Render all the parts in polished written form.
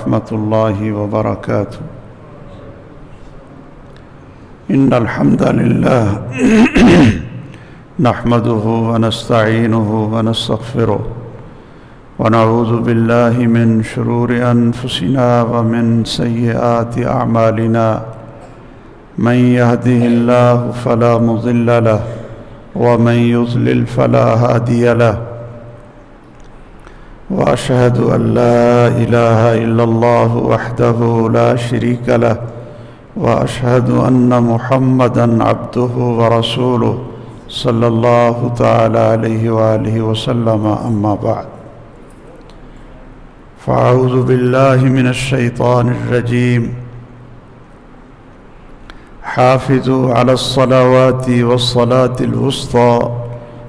ورحمة الله وبركاته. إن الحمد لله نحمده ونستعينه ونستغفره ونعوذ بالله من شرور أنفسنا ومن سيئات أعمالنا. من يهده الله فلا مضل له ومن يضلل فلا هادي له. وأشهد أن لا إله إلا الله وحده لا شريك له وأشهد أن محمدًا عبده ورسوله صلى الله تعالى عليه وآله وسلم. أما بعد، فأعوذ بالله من الشيطان الرجيم. حافظوا على الصلوات والصلاة الوسطى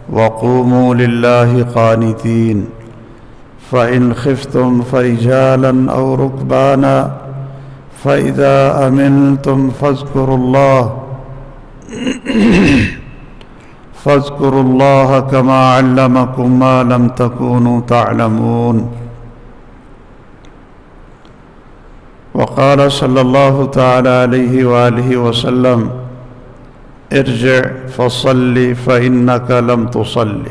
وقوموا لله قانتين. فإن خفتم فرجالا أو ركبانا فإذا أمنتم فاذكروا الله كما علمكم ما لم تكونوا تعلمون. وقال صلى الله تعالى عليه وآله وسلم: ارجع فصل فإنك لم تصل.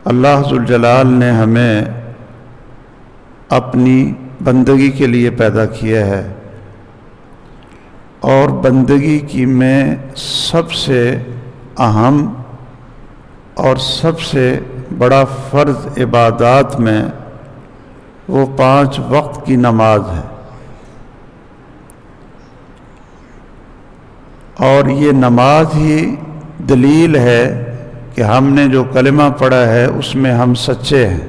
اللہ ذوالجلال نے ہمیں اپنی بندگی کے لیے پیدا کیا ہے، اور بندگی کی میں سب سے اہم اور سب سے بڑا فرض عبادات میں وہ 5 وقت کی نماز ہے. اور یہ نماز ہی دلیل ہے کہ ہم نے جو کلمہ پڑھا ہے اس میں ہم سچے ہیں.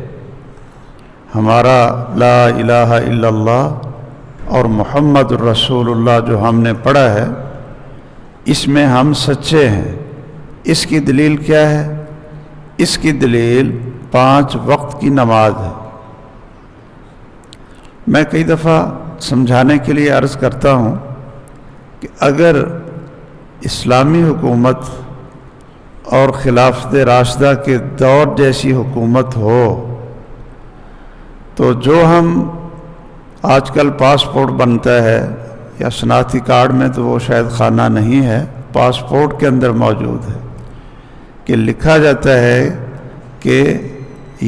ہمارا لا الہ الا اللہ اور محمد الرسول اللہ جو ہم نے پڑھا ہے، اس میں ہم سچے ہیں. اس کی دلیل کیا ہے؟ اس کی دلیل 5 وقت کی نماز ہے. میں کئی دفعہ سمجھانے کے لیے عرض کرتا ہوں کہ اگر اسلامی حکومت اور خلافت راشدہ کے دور جیسی حکومت ہو تو جو ہم آج کل پاسپورٹ بنتا ہے یا شناختی کارڈ میں تو وہ شاید خانہ نہیں ہے، پاسپورٹ کے اندر موجود ہے کہ لکھا جاتا ہے کہ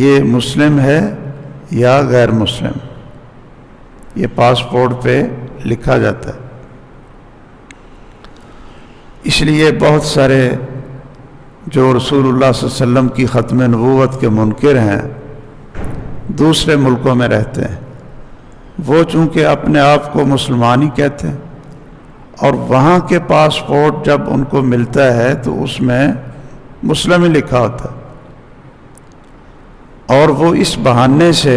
یہ مسلم ہے یا غیر مسلم. یہ پاسپورٹ پہ لکھا جاتا ہے. اس لیے بہت سارے جو رسول اللہ صلی اللہ علیہ وسلم کی ختم نبوت کے منکر ہیں، دوسرے ملکوں میں رہتے ہیں، وہ چونکہ اپنے آپ کو مسلمان ہی کہتے ہیں، اور وہاں کے پاسپورٹ جب ان کو ملتا ہے تو اس میں مسلم ہی لکھا ہوتا ہے. اور وہ اس بہانے سے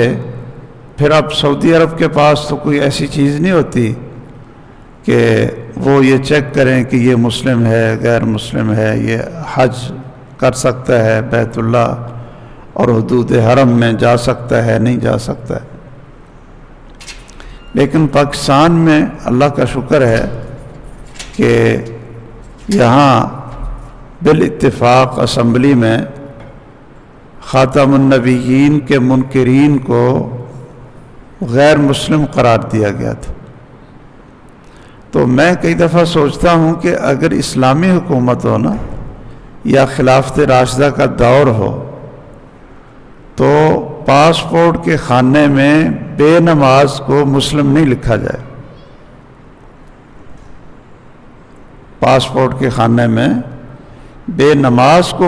پھر اب سعودی عرب کے پاس تو کوئی ایسی چیز نہیں ہوتی کہ وہ یہ چیک کریں کہ یہ مسلم ہے غیر مسلم ہے، یہ حج کر سکتا ہے بیت اللہ اور حدود حرم میں جا سکتا ہے نہیں جا سکتا ہے. لیکن پاکستان میں اللہ کا شکر ہے کہ یہاں بالاتفاق اسمبلی میں خاتم النبیین کے منکرین کو غیر مسلم قرار دیا گیا تھا. تو میں کئی دفعہ سوچتا ہوں کہ اگر اسلامی حکومت ہو نا یا خلافت راشدہ کا دور ہو تو پاسپورٹ کے خانے میں بے نماز کو مسلم نہیں لکھا جائے. پاسپورٹ کے خانے میں بے نماز کو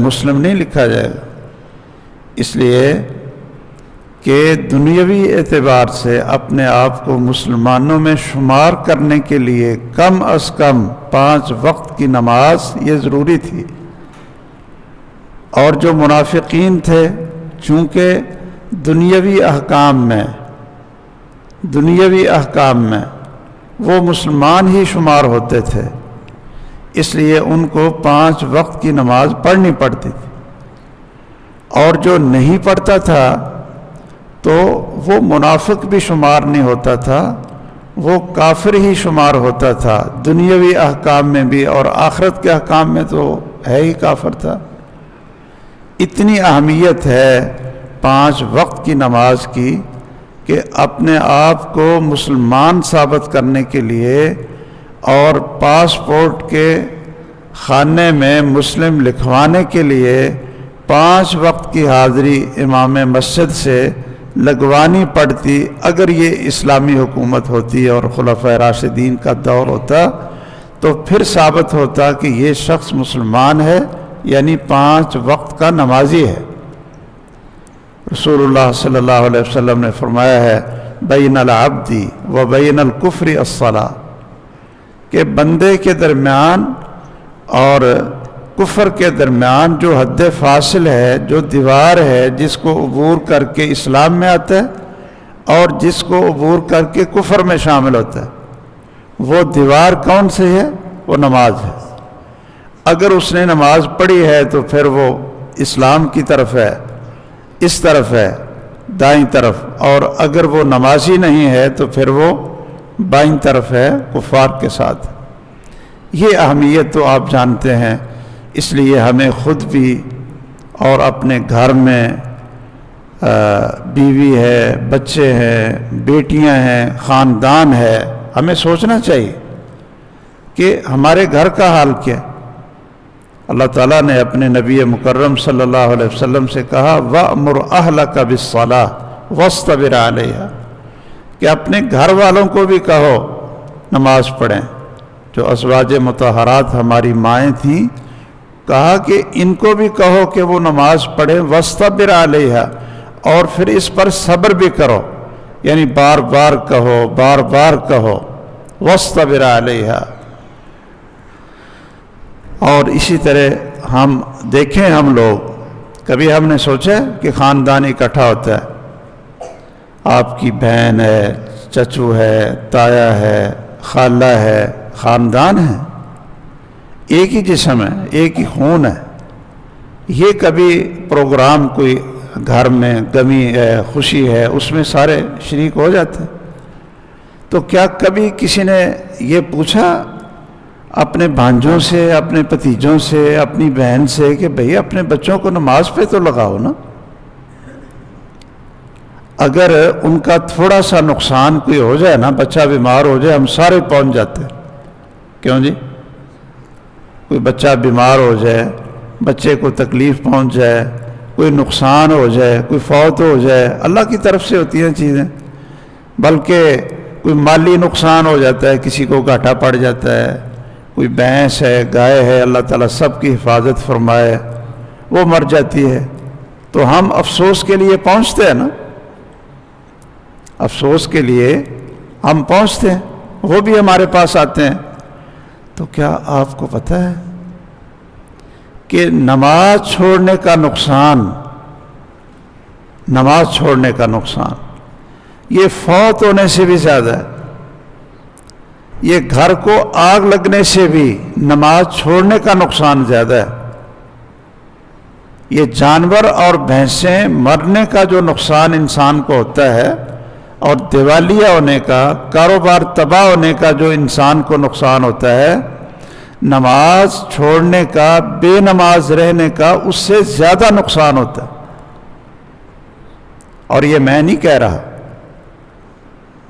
مسلم نہیں لکھا جائے گا، اس لیے کہ دنیاوی اعتبار سے اپنے آپ کو مسلمانوں میں شمار کرنے کے لیے کم از کم 5 وقت کی نماز یہ ضروری تھی. اور جو منافقین تھے چونکہ دنیاوی احکام میں وہ مسلمان ہی شمار ہوتے تھے، اس لیے ان کو 5 وقت کی نماز پڑھنی پڑتی تھی. اور جو نہیں پڑھتا تھا تو وہ منافق بھی شمار نہیں ہوتا تھا، وہ کافر ہی شمار ہوتا تھا. دنیاوی احکام میں بھی اور آخرت کے احکام میں تو ہے ہی کافر تھا. اتنی اہمیت ہے 5 وقت کی نماز کی کہ اپنے آپ کو مسلمان ثابت کرنے کے لیے اور پاسپورٹ کے خانے میں مسلم لکھوانے کے لیے 5 وقت کی حاضری امام مسجد سے لگوانی پڑتی۔ اگر یہ اسلامی حکومت ہوتی اور خلفائے راشدین کا دور ہوتا تو پھر ثابت ہوتا کہ یہ شخص مسلمان ہے، یعنی 5 وقت کا نمازی ہے۔ رسول اللہ صلی اللہ علیہ وسلم نے فرمایا ہے بین العبد و بین الکفر الصلاۃ، کہ بندے کے درمیان اور کفر کے درمیان جو حد فاصل ہے، جو دیوار ہے جس کو عبور کر کے اسلام میں آتا ہے اور جس کو عبور کر کے کفر میں شامل ہوتا ہے، وہ دیوار کون سی ہے؟ وہ نماز ہے۔ اگر اس نے نماز پڑھی ہے تو پھر وہ اسلام کی طرف ہے، اس طرف ہے، دائیں طرف، اور اگر وہ نمازی نہیں ہے تو پھر وہ بائیں طرف ہے، کفار کے ساتھ۔ یہ اہمیت تو آپ جانتے ہیں، اس لیے ہمیں خود بھی اور اپنے گھر میں بیوی ہے، بچے ہیں، بیٹیاں ہیں، خاندان ہے، ہمیں سوچنا چاہیے کہ ہمارے گھر کا حال کیا ہے۔ اللہ تعالیٰ نے اپنے نبی مکرم صلی اللہ علیہ وسلم سے کہا وَأْمُرْ أَهْلَكَ بِالصَّلَاةِ وَاصْطَبِرْ عَلَيْهَا، کہ اپنے گھر والوں کو بھی کہو نماز پڑھیں۔ جو ازواج مطہرات ہماری مائیں تھیں، کہا کہ ان کو بھی کہو کہ وہ نماز پڑھیں، وَاصْطَبِرْ عَلَيْهَا، اور پھر اس پر صبر بھی کرو، یعنی بار بار کہو، بار بار کہو، وَاصْطَبِرْ عَلَيْهَا۔ اور اسی طرح ہم دیکھیں، ہم لوگ کبھی ہم نے سوچا کہ خاندان اکٹھا ہوتا ہے، آپ کی بہن ہے، چچو ہے، تایا ہے، خالہ ہے، خاندان ہے، ایک ہی جسم ہے، ایک ہی خون ہے۔ یہ کبھی پروگرام کوئی گھر میں غمی ہے، خوشی ہے، اس میں سارے شریک ہو جاتے ہیں۔ تو کیا کبھی کسی نے یہ پوچھا اپنے بھانجوں سے، اپنے بھتیجوں سے، اپنی بہن سے کہ بھئی اپنے بچوں کو نماز پہ تو لگاؤ نا؟ اگر ان کا تھوڑا سا نقصان کوئی ہو جائے نا، بچہ بیمار ہو جائے، ہم سارے پہنچ جاتے ہیں۔ کیوں جی؟ کوئی بچہ بیمار ہو جائے، بچے کو تکلیف پہنچ جائے، کوئی نقصان ہو جائے، کوئی فوت ہو جائے، اللہ کی طرف سے ہوتی ہیں چیزیں۔ بلکہ کوئی مالی نقصان ہو جاتا ہے، کسی کو گھاٹا پڑ جاتا ہے، کوئی بھینس ہے، گائے ہے، اللہ تعالیٰ سب کی حفاظت فرمائے، وہ مر جاتی ہے، تو ہم افسوس کے لیے پہنچتے ہیں نا، افسوس کے لیے ہم پہنچتے ہیں، وہ بھی ہمارے پاس آتے ہیں۔ تو کیا آپ کو پتہ ہے کہ نماز چھوڑنے کا نقصان، نماز چھوڑنے کا نقصان یہ فوت ہونے سے بھی زیادہ ہے، یہ گھر کو آگ لگنے سے بھی نماز چھوڑنے کا نقصان زیادہ ہے، یہ جانور اور بھینسیں مرنے کا جو نقصان انسان کو ہوتا ہے اور دیوالیہ ہونے کا، کاروبار تباہ ہونے کا جو انسان کو نقصان ہوتا ہے، نماز چھوڑنے کا، بے نماز رہنے کا اس سے زیادہ نقصان ہوتا ہے۔ اور یہ میں نہیں کہہ رہا،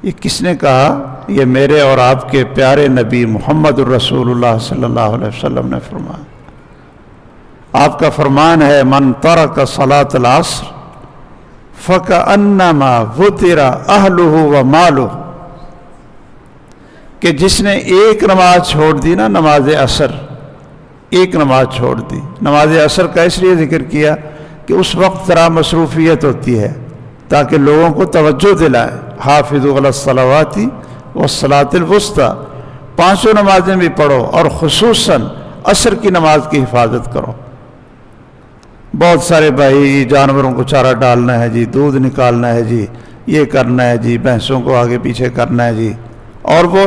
یہ کس نے کہا؟ یہ میرے اور آپ کے پیارے نبی محمد الرسول اللہ صلی اللہ علیہ وسلم نے فرمایا۔ آپ کا فرمان ہے من ترک صلاۃ العصر فکأنما وطر اہلہ ومالہ، کہ جس نے ایک نماز چھوڑ دی نا، نماز عصر، ایک نماز چھوڑ دی۔ نماز عصر کا اس لیے ذکر کیا کہ اس وقت ذرا مصروفیت ہوتی ہے تاکہ لوگوں کو توجہ دلائے، حافظوا علی الصلوات والصلاۃ الوسطیٰ، 5 نمازیں بھی پڑھو اور خصوصاً عصر کی نماز کی حفاظت کرو۔ بہت سارے بھائی جانوروں کو چارہ ڈالنا ہے جی، دودھ نکالنا ہے جی، یہ کرنا ہے جی، بھینسوں کو آگے پیچھے کرنا ہے جی، اور وہ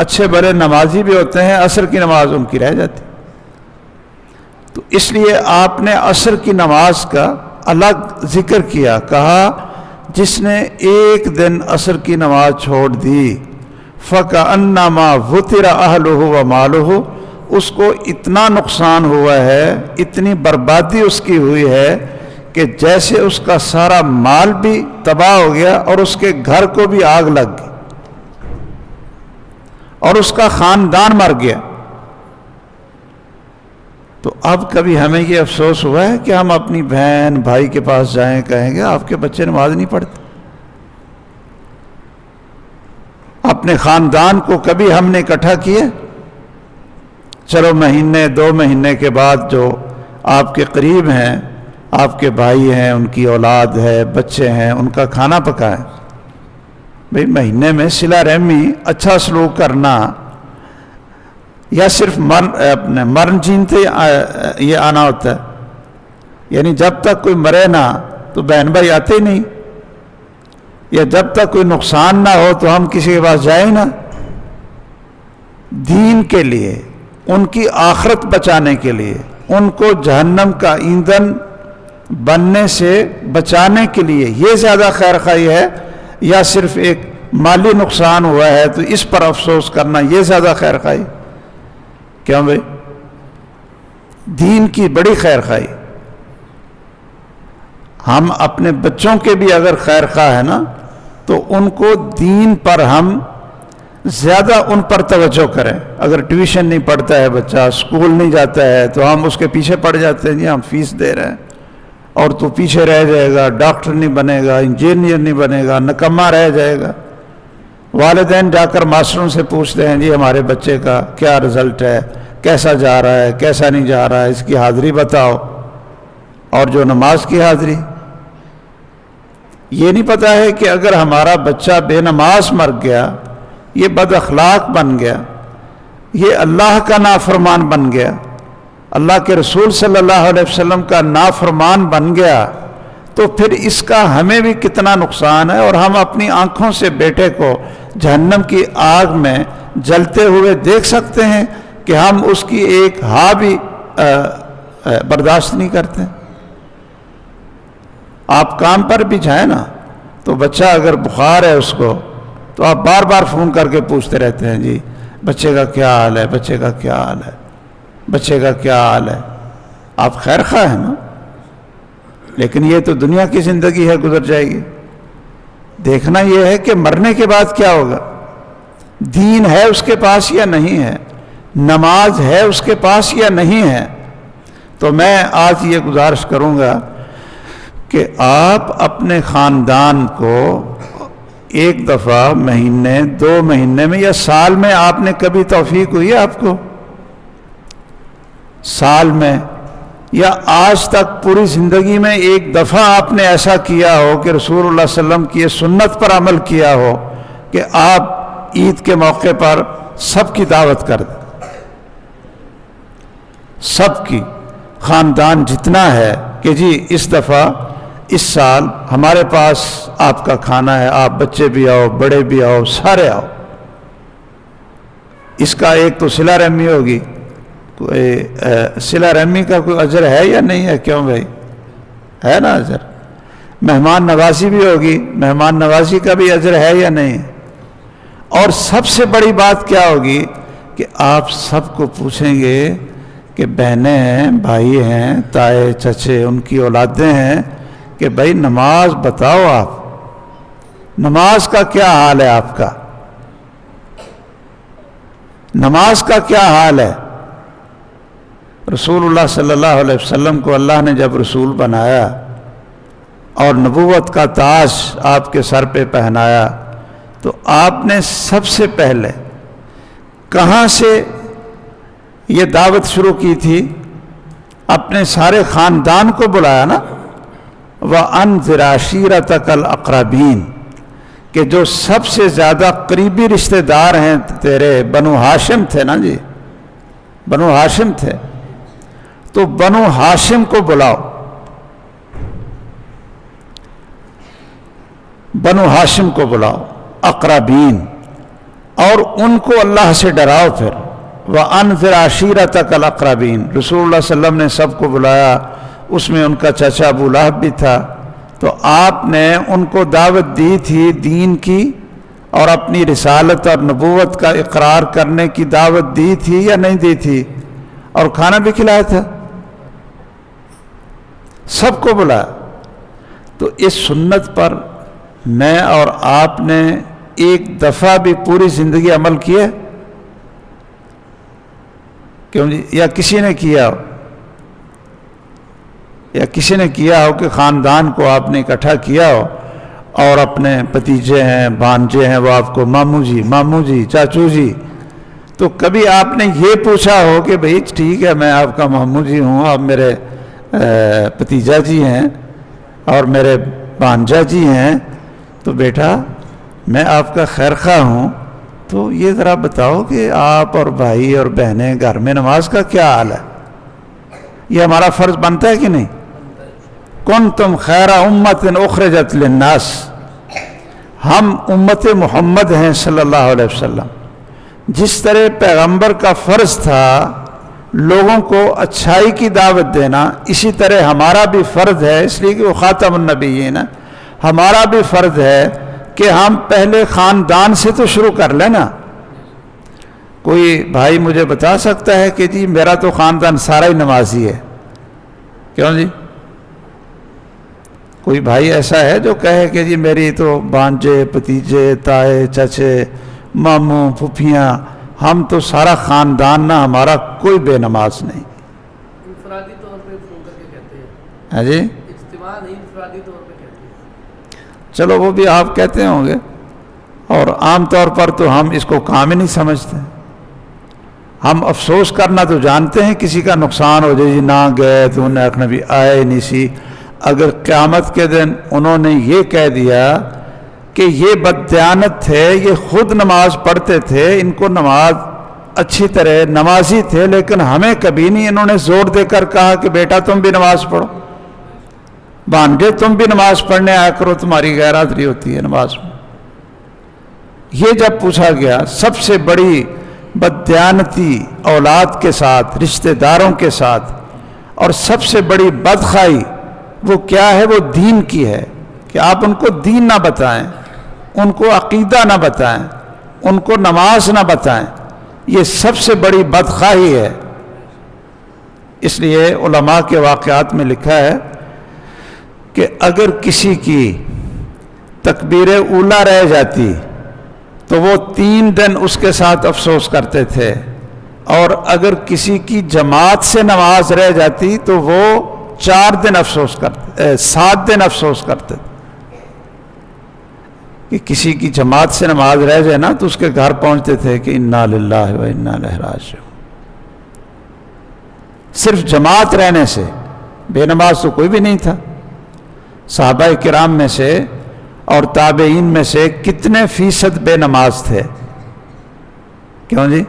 اچھے بڑے نمازی بھی ہوتے ہیں، عصر کی نماز ان کی رہ جاتی۔ تو اس لیے آپ نے عصر کی نماز کا الگ ذکر کیا، کہا جس نے ایک دن عصر کی نماز چھوڑ دی فَكَأَنَّمَا وُطِرَ أَهْلُهُ وَمَالُهُ، اس کو اتنا نقصان ہوا ہے، اتنی بربادی اس کی ہوئی ہے کہ جیسے اس کا سارا مال بھی تباہ ہو گیا اور اس کے گھر کو بھی آگ لگ گئی اور اس کا خاندان مر گیا۔ تو اب کبھی ہمیں یہ افسوس ہوا ہے کہ ہم اپنی بہن بھائی کے پاس جائیں، کہیں گے آپ کے بچے نماز نہیں پڑھتے؟ اپنے خاندان کو کبھی ہم نے اکٹھا کیا؟ چلو مہینے 2 مہینے کے بعد جو آپ کے قریب ہیں، آپ کے بھائی ہیں، ان کی اولاد ہے، بچے ہیں، ان کا کھانا پکائیں۔ بھئی مہینے میں صلہ رحمی، اچھا سلوک کرنا، یا صرف مرن جینتے یہ آنا ہوتا ہے؟ یعنی جب تک کوئی مرے نہ تو بہن بھائی آتے ہی نہیں، یا جب تک کوئی نقصان نہ ہو تو ہم کسی کے پاس جائیں نہ؟ دین کے لیے، ان کی آخرت بچانے کے لیے، ان کو جہنم کا ایندھن بننے سے بچانے کے لیے یہ زیادہ خیر خواہی ہے، یا صرف ایک مالی نقصان ہوا ہے تو اس پر افسوس کرنا یہ زیادہ خیر خواہی؟ کیوں بھائی؟ دین کی بڑی خیر خواہی۔ ہم اپنے بچوں کے بھی اگر خیر خواہ ہے نا تو ان کو دین پر ہم زیادہ ان پر توجہ کریں۔ اگر ٹیوشن نہیں پڑھتا ہے بچہ، اسکول نہیں جاتا ہے، تو ہم اس کے پیچھے پڑ جاتے ہیں، جی ہم فیس دے رہے ہیں اور تو پیچھے رہ جائے گا، ڈاکٹر نہیں بنے گا، انجینئر نہیں بنے گا، نکما رہ جائے گا۔ والدین جا کر ماسٹروں سے پوچھتے ہیں، جی ہمارے بچے کا کیا رزلٹ ہے، کیسا جا رہا ہے، کیسا نہیں جا رہا ہے، اس کی حاضری بتاؤ۔ اور جو نماز کی حاضری، یہ نہیں پتا ہے کہ اگر ہمارا بچہ بے نماز مر گیا، یہ بد اخلاق بن گیا، یہ اللہ کا نافرمان بن گیا، اللہ کے رسول صلی اللہ علیہ وسلم کا نافرمان بن گیا، تو پھر اس کا ہمیں بھی کتنا نقصان ہے، اور ہم اپنی آنکھوں سے بیٹے کو جہنم کی آگ میں جلتے ہوئے دیکھ سکتے ہیں کہ ہم اس کی ایک ہا بھی برداشت نہیں کرتے۔ آپ کام پر بھی جائیں نا تو بچہ اگر بخار ہے اس کو تو آپ بار بار فون کر کے پوچھتے رہتے ہیں، جی بچے کا کیا حال ہے، بچے کا کیا حال ہے، بچے کا کیا حال ہے۔ آپ خیر خواہ ہیں نا، لیکن یہ تو دنیا کی زندگی ہے، گزر جائے گی۔ دیکھنا یہ ہے کہ مرنے کے بعد کیا ہوگا، دین ہے اس کے پاس یا نہیں ہے، نماز ہے اس کے پاس یا نہیں ہے۔ تو میں آج یہ گزارش کروں گا کہ آپ اپنے خاندان کو ایک دفعہ مہینے 2 مہینے میں یا سال میں، آپ نے کبھی توفیق ہوئی ہے آپ کو سال میں یا آج تک پوری زندگی میں ایک دفعہ آپ نے ایسا کیا ہو کہ رسول اللہ صلی اللہ علیہ وسلم کی یہ سنت پر عمل کیا ہو کہ آپ عید کے موقع پر سب کی دعوت کر دیں، سب کی، خاندان جتنا ہے، کہ جی اس دفعہ اس سال ہمارے پاس آپ کا کھانا ہے، آپ بچے بھی آؤ، بڑے بھی آؤ، سارے آؤ۔ اس کا ایک تو صلہ رحمی ہوگی، کوئی صلہ رحمی کا کوئی اجر ہے یا نہیں ہے؟ کیوں بھائی؟ ہے نا اجر۔ مہمان نوازی بھی ہوگی، مہمان نوازی کا بھی اجر ہے یا نہیں؟ اور سب سے بڑی بات کیا ہوگی کہ آپ سب کو پوچھیں گے کہ بہنیں ہیں، بھائی ہیں، تائے چچے، ان کی اولادیں ہیں، کہ بھائی نماز بتاؤ، آپ نماز کا کیا حال ہے، آپ کا نماز کا کیا حال ہے؟ رسول اللہ صلی اللہ علیہ وسلم کو اللہ نے جب رسول بنایا اور نبوت کا تاج آپ کے سر پہ پہنایا، تو آپ نے سب سے پہلے کہاں سے یہ دعوت شروع کی تھی؟ اپنے سارے خاندان کو بلایا نا، وَأَنذِرْ عَشِيرَتَكَ الْأَقْرَبِينَ، کہ جو سب سے زیادہ قریبی رشتہ دار ہیں تیرے، بنو ہاشم تھے نا جی، بنو ہاشم تھے، تو بنو ہاشم کو بلاؤ، بنو ہاشم کو بلاؤ، اقربین، اور ان کو اللہ سے ڈراؤ۔ پھر وَأَنذِرْ عَشِيرَتَكَ الْأَقْرَبِينَ، رسول اللہ صلی اللہ علیہ وسلم نے سب کو بلایا، اس میں ان کا چچا ابو لہب بھی تھا، تو آپ نے ان کو دعوت دی تھی دین کی، اور اپنی رسالت اور نبوت کا اقرار کرنے کی دعوت دی تھی یا نہیں دی تھی؟ اور کھانا بھی کھلایا تھا، سب کو بلایا۔ تو اس سنت پر میں اور آپ نے ایک دفعہ بھی پوری زندگی عمل کیا کیوں جی؟ یا کسی نے کیا ہو، یا کسی نے کیا ہو کہ خاندان کو آپ نے اکٹھا کیا ہو اور اپنے بھتیجے ہیں بھانجے ہیں وہ آپ کو ماموں جی چاچو جی، تو کبھی آپ نے یہ پوچھا ہو کہ بھئی ٹھیک ہے میں آپ کا ماموں جی ہوں، آپ میرے بھتیجا جی ہیں اور میرے بھانجا جی ہیں، تو بیٹا میں آپ کا خیر خواہ ہوں، تو یہ ذرا بتاؤ کہ آپ اور بھائی اور بہنیں گھر میں نماز کا کیا حال ہے؟ یہ ہمارا فرض بنتا ہے کہ نہیں؟ کنتم خیر امت اخرجت للناس، ہم امت محمد ہیں صلی اللہ علیہ وسلم، جس طرح پیغمبر کا فرض تھا لوگوں کو اچھائی کی دعوت دینا، اسی طرح ہمارا بھی فرض ہے، اس لیے کہ وہ خاتم النبیین ہے، ہمارا بھی فرض ہے کہ ہم پہلے خاندان سے تو شروع کر لیں نا۔ کوئی بھائی مجھے بتا سکتا ہے کہ جی میرا تو خاندان سارا ہی نمازی ہے، کیوں جی؟ کوئی بھائی ایسا ہے جو کہے کہ جی میری تو بھانجے بھتیجے تائے چچے ماموں پھوپھیاں ہم تو سارا خاندان نا، ہمارا کوئی بے نماز نہیں؟ انفرادی طور پہ فون کر کے کہتے ہیں، ہاں جی اجتماع نہیں، انفرادی طور پہ کہتے ہیں۔ چلو وہ بھی آپ کہتے ہوں گے، اور عام طور پر تو ہم اس کو کام ہی نہیں سمجھتے۔ ہم افسوس کرنا تو جانتے ہیں، کسی کا نقصان ہو جائے جی نہ گئے تو انہیں آخنا بھی آئے نہیں سی، اگر قیامت کے دن انہوں نے یہ کہہ دیا کہ یہ بددیانت تھے، یہ خود نماز پڑھتے تھے، ان کو نماز اچھی طرح نمازی تھے، لیکن ہمیں کبھی نہیں انہوں نے زور دے کر کہا کہ بیٹا تم بھی نماز پڑھو، بھانجے تم بھی نماز پڑھنے آیا کرو، تمہاری غیر حاضری ہوتی ہے نماز میں۔ یہ جب پوچھا گیا سب سے بڑی بددیانتی اولاد کے ساتھ، رشتہ داروں کے ساتھ، اور سب سے بڑی بدخواہی وہ کیا ہے؟ وہ دین کی ہے، کہ آپ ان کو دین نہ بتائیں، ان کو عقیدہ نہ بتائیں، ان کو نماز نہ بتائیں، یہ سب سے بڑی بدخواہی ہے۔ اس لیے علماء کے واقعات میں لکھا ہے کہ اگر کسی کی تکبیر اولیٰ رہ جاتی تو وہ 3 دن اس کے ساتھ افسوس کرتے تھے، اور اگر کسی کی جماعت سے نماز رہ جاتی تو وہ 4 دن افسوس کرتے، 7 دن افسوس کرتے تھے۔ کہ کسی کی جماعت سے نماز رہ جائے نا تو اس کے گھر پہنچتے تھے کہ انا للہ و انا الیہ راجعون۔ صرف جماعت رہنے سے، بے نماز تو کوئی بھی نہیں تھا۔ صحابہ کرام میں سے اور تابعین میں سے کتنے فیصد بے نماز تھے؟ کیوں جی؟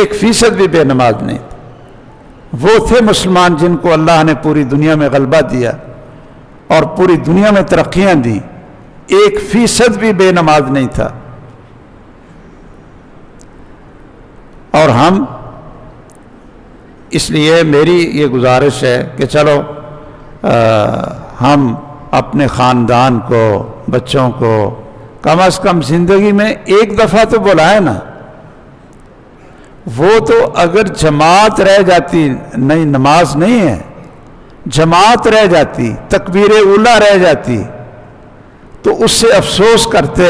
1% بھی بے نماز نہیں تھے۔ وہ تھے مسلمان جن کو اللہ نے پوری دنیا میں غلبہ دیا اور پوری دنیا میں ترقیاں دی، 1% بھی بے نماز نہیں تھا۔ اور ہم، اس لیے میری یہ گزارش ہے کہ چلو ہم اپنے خاندان کو، بچوں کو کم از کم زندگی میں ایک دفعہ تو بلائیں نا۔ وہ تو اگر جماعت رہ جاتی، نہیں نماز نہیں ہے، جماعت رہ جاتی، تکبیر اولیٰ رہ جاتی، تو اس سے افسوس کرتے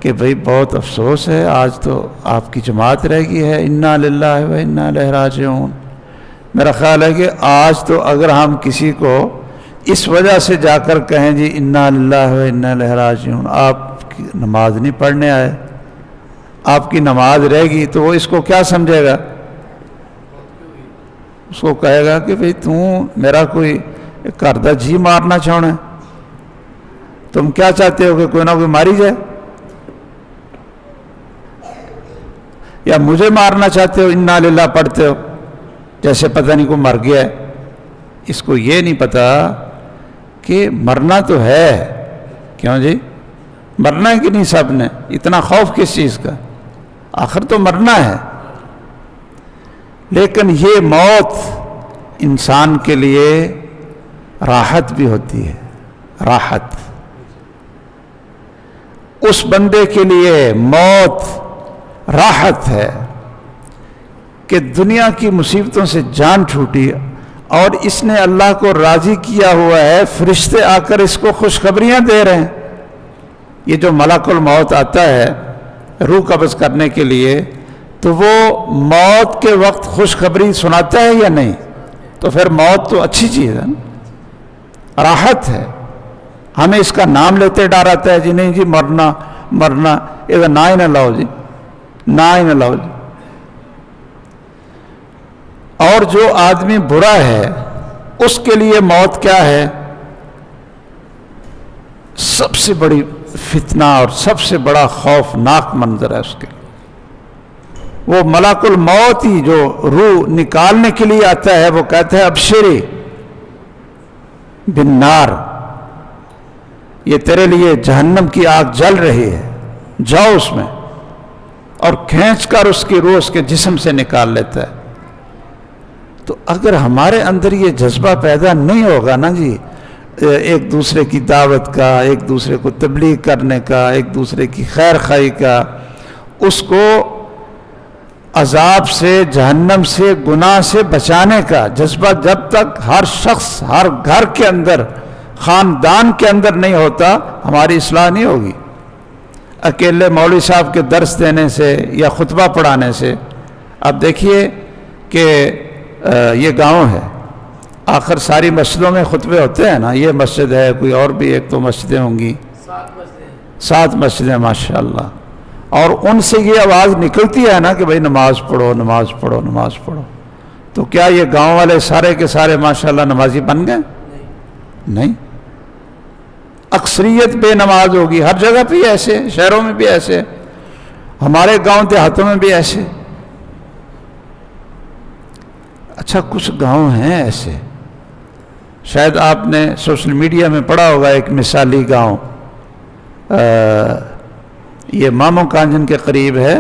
کہ بھئی بہت افسوس ہے، آج تو آپ کی جماعت رہ گئی ہے، انا للہ و انا الیہ راجعون۔ میرا خیال ہے کہ آج تو اگر ہم کسی کو اس وجہ سے جا کر کہیں جی انا للہ و انا الیہ راجعون، آپ کی نماز نہیں پڑھنے آئے، آپ کی نماز رہ گئی، تو وہ اس کو کیا سمجھے گا؟ اس کو کہے گا کہ بھئی تم میرا کوئی کردہ جی مارنا چاہنا ہے، تم کیا چاہتے ہو کہ کوئی نہ کوئی ماری جائے، یا مجھے مارنا چاہتے ہو، انا للہ پڑھتے ہو جیسے پتہ نہیں کوئی مر گیا ہے۔ اس کو یہ نہیں پتا کہ مرنا تو ہے، کیوں جی؟ مرنا ہے کہ نہیں سب نے؟ اتنا خوف کس چیز کا؟ آخر تو مرنا ہے۔ لیکن یہ موت انسان کے لیے راحت بھی ہوتی ہے، راحت۔ اس بندے کے لیے موت راحت ہے کہ دنیا کی مصیبتوں سے جان چھوٹی اور اس نے اللہ کو راضی کیا ہوا ہے، فرشتے آ کر اس کو خوشخبریاں دے رہے ہیں۔ یہ جو ملک الموت آتا ہے روح قبض کرنے کے لیے، تو وہ موت کے وقت خوشخبری سناتا ہے یا نہیں؟ تو پھر موت تو اچھی چیز ہے، راحت ہے۔ ہمیں اس کا نام لیتے ڈر آتا ہے، جی نہیں جی مرنا مرنا، یہ نہ ہی نہ لاؤ جی، نہ ہی نہ لاؤ جی۔ اور جو آدمی برا ہے اس کے لیے موت کیا ہے؟ سب سے بڑی فتنہ اور سب سے بڑا خوفناک منظر ہے اس کے لیے۔ وہ ملک الموت ہی جو روح نکالنے کے لیے آتا ہے وہ کہتا ہے ابشری بالنار، یہ تیرے لیے جہنم کی آگ جل رہی ہے، جاؤ اس میں، اور کھینچ کر اس کی روح اس کے جسم سے نکال لیتا ہے۔ تو اگر ہمارے اندر یہ جذبہ پیدا نہیں ہوگا نا جی، ایک دوسرے کی دعوت کا، ایک دوسرے کو تبلیغ کرنے کا، ایک دوسرے کی خیر خواہی کا، اس کو عذاب سے، جہنم سے، گناہ سے بچانے کا جذبہ جب تک ہر شخص، ہر گھر کے اندر، خاندان کے اندر نہیں ہوتا، ہماری اصلاح نہیں ہوگی۔ اکیلے مولوی صاحب کے درس دینے سے یا خطبہ پڑھانے سے، اب دیکھیے کہ یہ گاؤں ہے، آخر ساری مسجدوں میں خطبے ہوتے ہیں نا، یہ مسجد ہے، کوئی اور بھی ایک تو مسجدیں ہوں گی، 7 مسجدیں ماشاءاللہ، اور ان سے یہ آواز نکلتی ہے نا کہ بھئی نماز پڑھو نماز پڑھو نماز پڑھو، تو کیا یہ گاؤں والے سارے کے سارے ماشاءاللہ نمازی بن گئے؟ نہیں، اکثریت بے نماز ہوگی، ہر جگہ پہ ایسے، شہروں میں بھی ایسے، ہمارے گاؤں دیہاتوں میں بھی ایسے۔ اچھا کچھ گاؤں ہیں ایسے، شاید آپ نے سوشل میڈیا میں پڑھا ہوگا ایک مثالی گاؤں، یہ ماموں کانجن کے قریب ہے،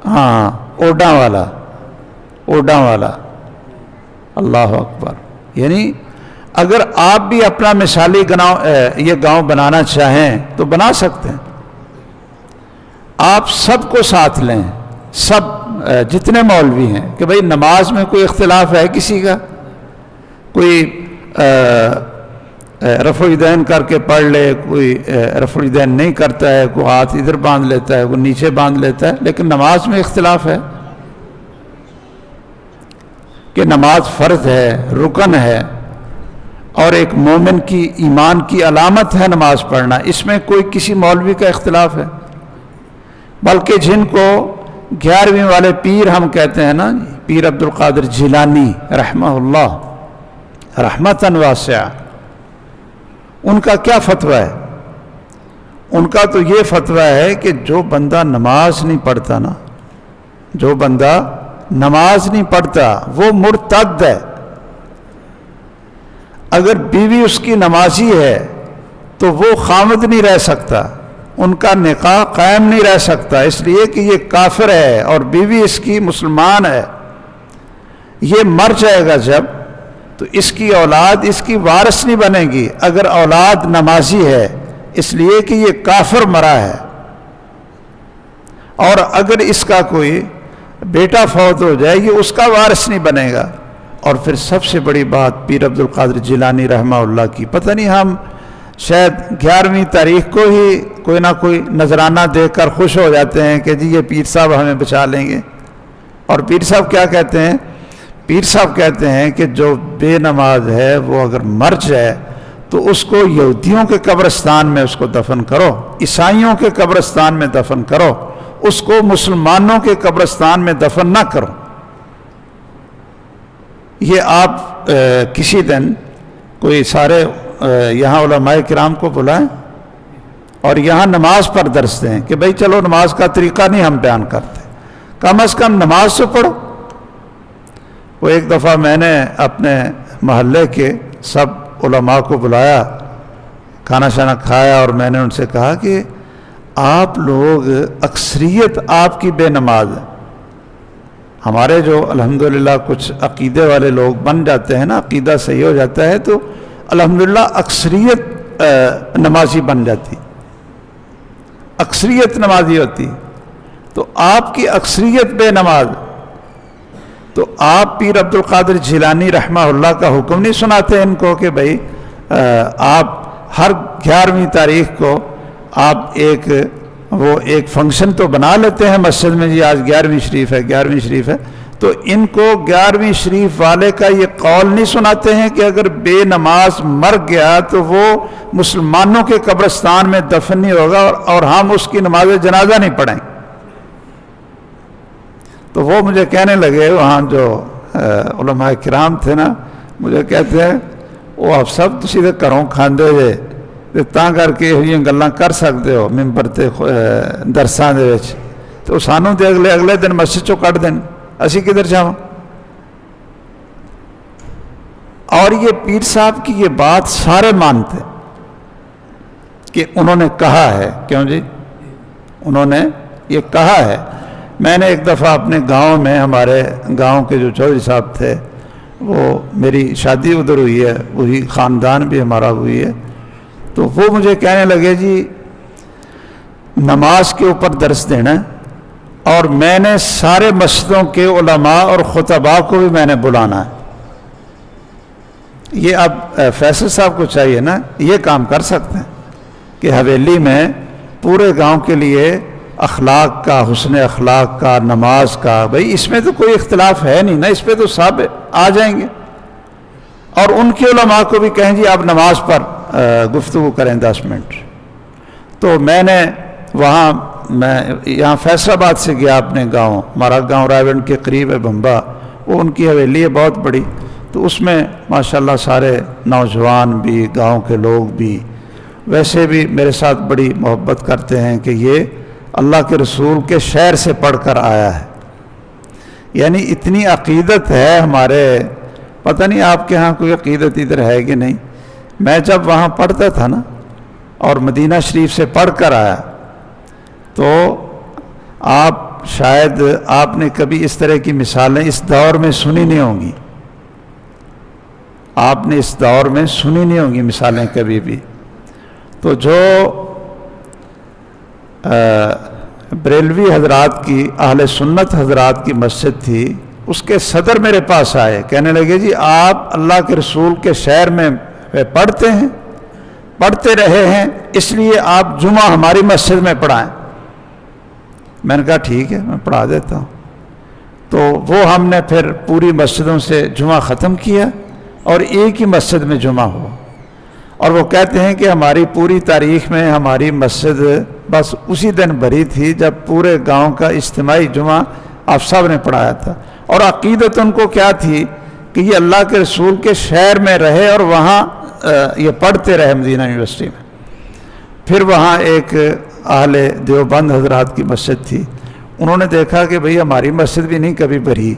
ہاں اوڈا والا، اللہ اکبر۔ یعنی اگر آپ بھی اپنا مثالی یہ گاؤں بنانا چاہیں تو بنا سکتے ہیں۔ آپ سب کو ساتھ لیں، سب جتنے مولوی ہیں، کہ بھئی نماز میں کوئی اختلاف ہے کسی کا، کوئی رفع الیدین کر کے پڑھ لے، کوئی رفع الیدین نہیں کرتا ہے، کوئی ہاتھ ادھر باندھ لیتا ہے، کوئی نیچے باندھ لیتا ہے، لیکن نماز میں اختلاف ہے کہ نماز فرض ہے، رکن ہے، اور ایک مومن کی ایمان کی علامت ہے نماز پڑھنا، اس میں کوئی کسی مولوی کا اختلاف ہے؟ بلکہ جن کو 11ویں والے پیر ہم کہتے ہیں نا، پیر عبد القادر جیلانی رحمہ اللہ رحمتاً واسعہ، ان کا کیا فتویٰ ہے؟ ان کا تو یہ فتویٰ ہے کہ جو بندہ نماز نہیں پڑھتا نا، جو بندہ نماز نہیں پڑھتا وہ مرتد ہے۔ اگر بیوی اس کی نمازی ہے تو وہ خامد نہیں رہ سکتا، ان کا نکاح قائم نہیں رہ سکتا، اس لیے کہ یہ کافر ہے اور بیوی اس کی مسلمان ہے۔ یہ مر جائے گا جب، تو اس کی اولاد اس کی وارث نہیں بنے گی اگر اولاد نمازی ہے، اس لیے کہ یہ کافر مرا ہے۔ اور اگر اس کا کوئی بیٹا فوت ہو جائے، یہ اس کا وارث نہیں بنے گا۔ اور پھر سب سے بڑی بات پیر عبد القادر جیلانی رحمہ اللہ کی، پتہ نہیں ہم شاید 11ویں تاریخ کو ہی کوئی نہ کوئی نذرانہ دیکھ کر خوش ہو جاتے ہیں کہ جی یہ پیر صاحب ہمیں بچا لیں گے۔ اور پیر صاحب کیا کہتے ہیں؟ پیر صاحب کہتے ہیں کہ جو بے نماز ہے وہ اگر مر جائے تو اس کو یہودیوں کے قبرستان میں اس کو دفن کرو، عیسائیوں کے قبرستان میں دفن کرو، اس کو مسلمانوں کے قبرستان میں دفن نہ کرو۔ یہ آپ کسی دن کوئی سارے یہاں علماء کرام کو بلائیں اور یہاں نماز پر درس دیں کہ بھئی چلو نماز کا طریقہ نہیں ہم بیان کرتے، کم از کم نماز تو پڑھو۔ وہ ایک دفعہ میں نے اپنے محلے کے سب علماء کو بلایا، کھانا شانا کھایا، اور میں نے ان سے کہا کہ آپ لوگ اکثریت آپ کی بے نماز ہے۔ ہمارے جو الحمدللہ کچھ عقیدے والے لوگ بن جاتے ہیں نا، عقیدہ صحیح ہو جاتا ہے تو الحمدللہ اکثریت نمازی بن جاتی، اکثریت نمازی ہوتی، تو آپ کی اکثریت بے نماز، تو آپ پیر عبد القادر جیلانی رحمہ اللہ کا حکم نہیں سناتے ان کو کہ بھائی آپ ہر 11ویں تاریخ کو آپ ایک فنکشن تو بنا لیتے ہیں مسجد میں، جی آج 11ویں شریف ہے 11ویں شریف ہے، تو ان کو 11ویں شریف والے کا یہ قول نہیں سناتے ہیں کہ اگر بے نماز مر گیا تو وہ مسلمانوں کے قبرستان میں دفن نہیں ہوگا اور ہم اس کی نماز جنازہ نہیں پڑھیں؟ تو وہ مجھے کہنے لگے، وہاں جو علماء کرام تھے نا، مجھے کہتے ہیں وہ آپ سب تسی دے گھروں کھاندے جے تے تاں کر کے یہ گلاں کر سکتے ہو ممبر تے درساں دے وچ، تو سانوں تے اگلے دن مسجد چوں کٹ دین، اسی کدھر جاواں؟ اور یہ پیر صاحب کی یہ بات سارے مانتے کہ انہوں نے کہا ہے، کیوں جی انہوں نے یہ کہا ہے۔ میں نے ایک دفعہ اپنے گاؤں میں، ہمارے گاؤں کے جو چودھری صاحب تھے، وہ میری شادی ادھر ہوئی ہے، وہی خاندان بھی ہمارا ہوئی ہے، تو وہ مجھے کہنے لگے جی نماز کے اوپر درس دینا ہے، اور میں نے سارے مسجدوں کے علماء اور خطباء کو بھی میں نے بلانا ہے۔ یہ اب فیصل صاحب کو چاہیے نا، یہ کام کر سکتے ہیں کہ حویلی میں پورے گاؤں کے لیے اخلاق کا، حسن اخلاق کا، نماز کا، بھئی اس میں تو کوئی اختلاف ہے نہیں نا، اس پہ تو سب آ جائیں گے، اور ان کے علماء کو بھی کہیں جی آپ نماز پر گفتگو کریں 10 منٹ۔ تو میں نے وہاں، میں یہاں فیصل آباد سے گیا اپنے گاؤں، ہمارا گاؤں رائے کے قریب ہے بھمبا، وہ ان کی حویلی ہے بہت بڑی، تو اس میں ماشاءاللہ سارے نوجوان بھی، گاؤں کے لوگ بھی ویسے بھی میرے ساتھ بڑی محبت کرتے ہیں کہ یہ اللہ کے رسول کے شعر سے پڑھ کر آیا ہے، یعنی اتنی عقیدت ہے ہمارے، پتہ نہیں آپ کے ہاں کوئی عقیدت ادھر ہے کہ نہیں۔ میں جب وہاں پڑھتا تھا نا اور مدینہ شریف سے پڑھ کر آیا، تو آپ شاید آپ نے کبھی اس طرح کی مثالیں اس دور میں سنی نہیں ہوں گی، آپ نے اس دور میں سنی نہیں ہوں گی مثالیں کبھی بھی۔ تو جو بریلوی حضرات کی، اہل سنت حضرات کی مسجد تھی، اس کے صدر میرے پاس آئے، کہنے لگے جی آپ اللہ کے رسول کے شعر میں پڑھتے ہیں، پڑھتے رہے ہیں، اس لیے آپ جمعہ ہماری مسجد میں پڑھائیں۔ میں نے کہا ٹھیک ہے، میں پڑھا دیتا ہوں۔ تو وہ ہم نے پھر پوری مسجدوں سے جمعہ ختم کیا اور ایک ہی مسجد میں جمعہ ہوا، اور وہ کہتے ہیں کہ ہماری پوری تاریخ میں ہماری مسجد بس اسی دن بھری تھی جب پورے گاؤں کا اجتماعی جمعہ آپ سب نے پڑھایا تھا، اور عقیدت ان کو کیا تھی کہ یہ اللہ کے رسول کے شہر میں رہے اور وہاں یہ پڑھتے رہے مدینہ یونیورسٹی میں۔ پھر وہاں ایک اہل دیوبند حضرات کی مسجد تھی، انہوں نے دیکھا کہ بھئی ہماری مسجد بھی نہیں کبھی بھری،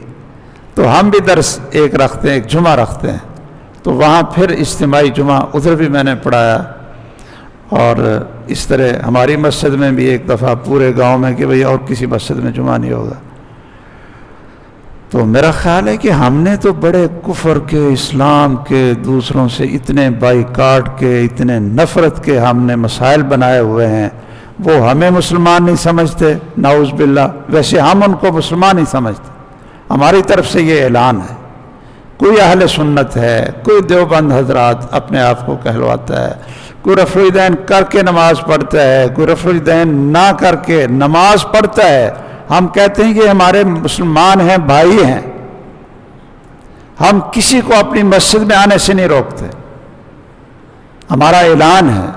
تو ہم بھی درس ایک رکھتے ہیں، ایک جمعہ رکھتے ہیں، تو وہاں پھر اجتماعی جمعہ ادھر بھی میں نے پڑھایا۔ اور اس طرح ہماری مسجد میں بھی ایک دفعہ پورے گاؤں میں کہ بھئی اور کسی مسجد میں جمعہ نہیں ہوگا۔ تو میرا خیال ہے کہ ہم نے تو بڑے کفر کے، اسلام کے، دوسروں سے اتنے بائیکاٹ کے، اتنے نفرت کے ہم نے مسائل بنائے ہوئے ہیں، وہ ہمیں مسلمان نہیں سمجھتے، نعوذ باللہ، ویسے ہم ان کو مسلمان نہیں سمجھتے۔ ہماری طرف سے یہ اعلان ہے، کوئی اہل سنت ہے، کوئی دیوبند حضرات اپنے آپ کو کہلواتا ہے، کوئی رفع الدین کر کے نماز پڑھتا ہے، کوئی رفع الدین نہ کر کے نماز پڑھتا ہے، ہم کہتے ہیں کہ ہمارے مسلمان ہیں، بھائی ہیں، ہم کسی کو اپنی مسجد میں آنے سے نہیں روکتے۔ ہمارا اعلان ہے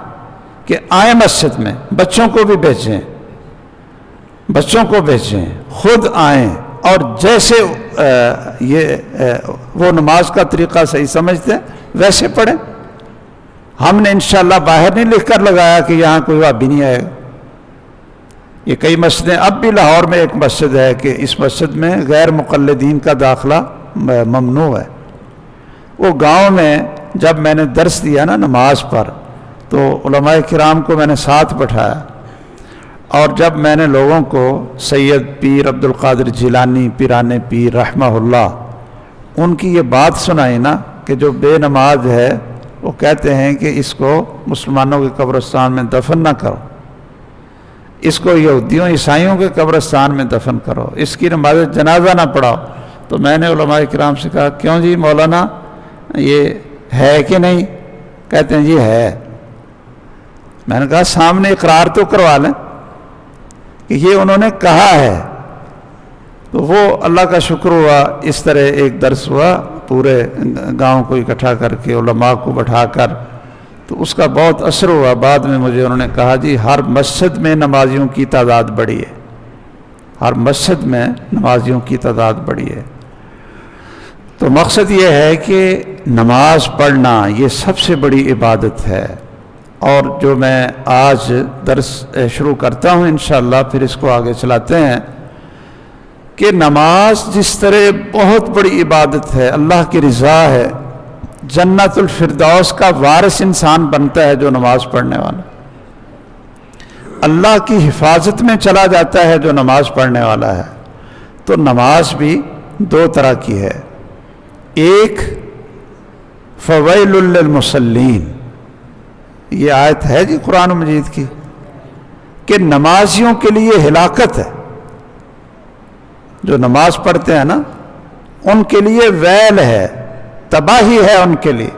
کہ آئیں مسجد میں، بچوں کو بھی بھیجیں، بچوں کو بھیجیں، خود آئیں، اور جیسے وہ نماز کا طریقہ صحیح سمجھتے ہیں ویسے پڑھیں۔ ہم نے انشاءاللہ باہر نہیں لکھ کر لگایا کہ یہاں کوئی وہابی نہیں آئے گا۔ یہ کئی مسجدیں، اب بھی لاہور میں ایک مسجد ہے کہ اس مسجد میں غیر مقلدین کا داخلہ ممنوع ہے۔ وہ گاؤں میں جب میں نے درس دیا نا نماز پر، تو علماء کرام کو میں نے ساتھ بٹھایا، اور جب میں نے لوگوں کو سید پیر عبد القادر جیلانی پیران پیر رحمہ اللہ ان کی یہ بات سنائی نا کہ جو بے نماز ہے وہ کہتے ہیں کہ اس کو مسلمانوں کے قبرستان میں دفن نہ کرو، اس کو یہودیوں عیسائیوں کے قبرستان میں دفن کرو، اس کی نماز جنازہ نہ پڑھاؤ، تو میں نے علماء کرام سے کہا کیوں جی مولانا یہ ہے کہ نہیں؟ کہتے ہیں جی ہے۔ میں نے کہا سامنے اقرار تو کروا لیں کہ یہ انہوں نے کہا ہے۔ تو وہ اللہ کا شکر ہوا، اس طرح ایک درس ہوا پورے گاؤں کو اکٹھا کر کے علماء کو بٹھا کر، تو اس کا بہت اثر ہوا۔ بعد میں مجھے انہوں نے کہا جی ہر مسجد میں نمازیوں کی تعداد بڑھی ہے، ہر مسجد میں نمازیوں کی تعداد بڑھی ہے۔ تو مقصد یہ ہے کہ نماز پڑھنا یہ سب سے بڑی عبادت ہے۔ اور جو میں آج درس شروع کرتا ہوں انشاءاللہ، پھر اس کو آگے چلاتے ہیں کہ نماز جس طرح بہت بڑی عبادت ہے، اللہ کی رضا ہے، جنت الفردوس کا وارث انسان بنتا ہے جو نماز پڑھنے والا، اللہ کی حفاظت میں چلا جاتا ہے جو نماز پڑھنے والا ہے۔ تو نماز بھی دو طرح کی ہے، ایک فویل للمصلین، یہ آیت ہے جی قرآن مجید کی کہ نمازیوں کے لیے ہلاکت ہے، جو نماز پڑھتے ہیں نا ان کے لیے ویل ہے، تباہی ہے ان کے لیے۔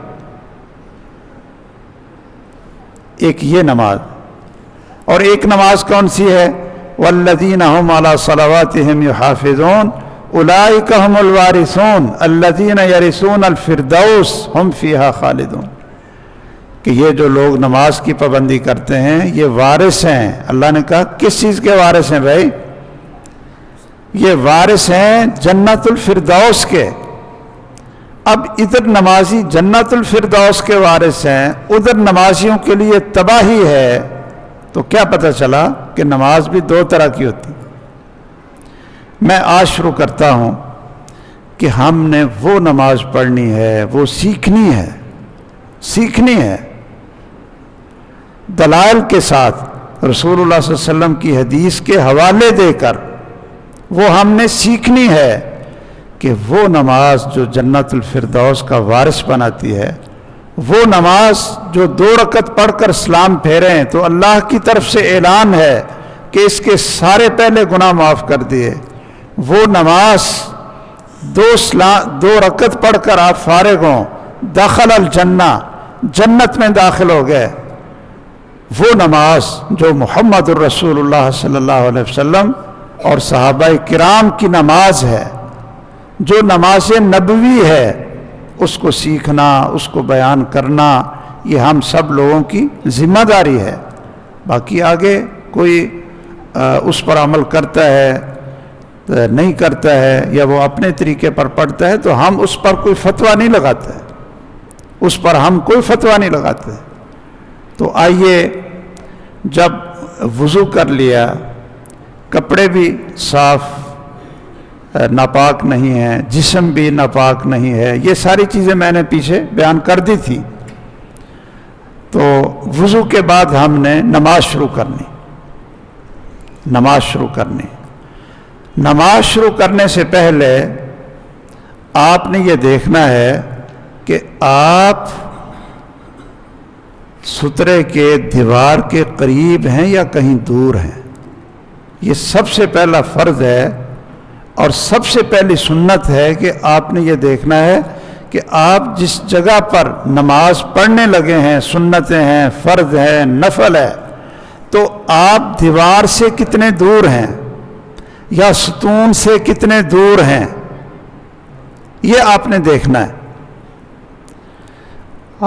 ایک یہ نماز، اور ایک نماز کون سی ہے؟ والذین هم علی صلواتهم یحافظون اولئک هم الوارثون الذین یرثون الفردوس هم فیہا خالدون، کہ یہ جو لوگ نماز کی پابندی کرتے ہیں یہ وارث ہیں۔ اللہ نے کہا کس چیز کے وارث ہیں بھائی؟ یہ وارث ہیں جنت الفردوس کے۔ اب ادھر نمازی جنت الفردوس کے وارث ہیں، ادھر نمازیوں کے لیے تباہی ہے، تو کیا پتہ چلا کہ نماز بھی دو طرح کی ہوتی۔ میں آج شروع کرتا ہوں کہ ہم نے وہ نماز پڑھنی ہے، وہ سیکھنی ہے، سیکھنی ہے دلائل کے ساتھ، رسول اللہ صلی اللہ علیہ وسلم کی حدیث کے حوالے دے کر وہ ہم نے سیکھنی ہے کہ وہ نماز جو جنت الفردوس کا وارث بناتی ہے، وہ نماز جو 2 رکعت پڑھ کر سلام پھیریں تو اللہ کی طرف سے اعلان ہے کہ اس کے سارے پہلے گناہ معاف کر دیے، وہ نماز 2 رکعت پڑھ کر آپ فارغ ہوں، دخل الجنہ، جنت میں داخل ہو گئے، وہ نماز جو محمد الرسول اللہ صلی اللہ علیہ وسلم اور صحابہ کرام کی نماز ہے، جو نماز نبوی ہے، اس کو سیکھنا، اس کو بیان کرنا، یہ ہم سب لوگوں کی ذمہ داری ہے۔ باقی آگے کوئی اس پر عمل کرتا ہے نہیں کرتا ہے، یا وہ اپنے طریقے پر پڑھتا ہے، تو ہم اس پر کوئی فتویٰ نہیں لگاتے، اس پر ہم کوئی فتویٰ نہیں لگاتے۔ تو آئیے، جب وضو کر لیا، کپڑے بھی صاف ناپاک نہیں ہیں، جسم بھی ناپاک نہیں ہے، یہ ساری چیزیں میں نے پیچھے بیان کر دی تھی، تو وضو کے بعد ہم نے نماز شروع کرنی۔ نماز شروع کرنے سے پہلے آپ نے یہ دیکھنا ہے کہ آپ سترے کے دیوار کے قریب ہیں یا کہیں دور ہیں۔ یہ سب سے پہلا فرض ہے اور سب سے پہلی سنت ہے کہ آپ نے یہ دیکھنا ہے کہ آپ جس جگہ پر نماز پڑھنے لگے ہیں، سنتیں ہیں، فرض ہیں، نفل ہے، تو آپ دیوار سے کتنے دور ہیں یا ستون سے کتنے دور ہیں، یہ آپ نے دیکھنا ہے۔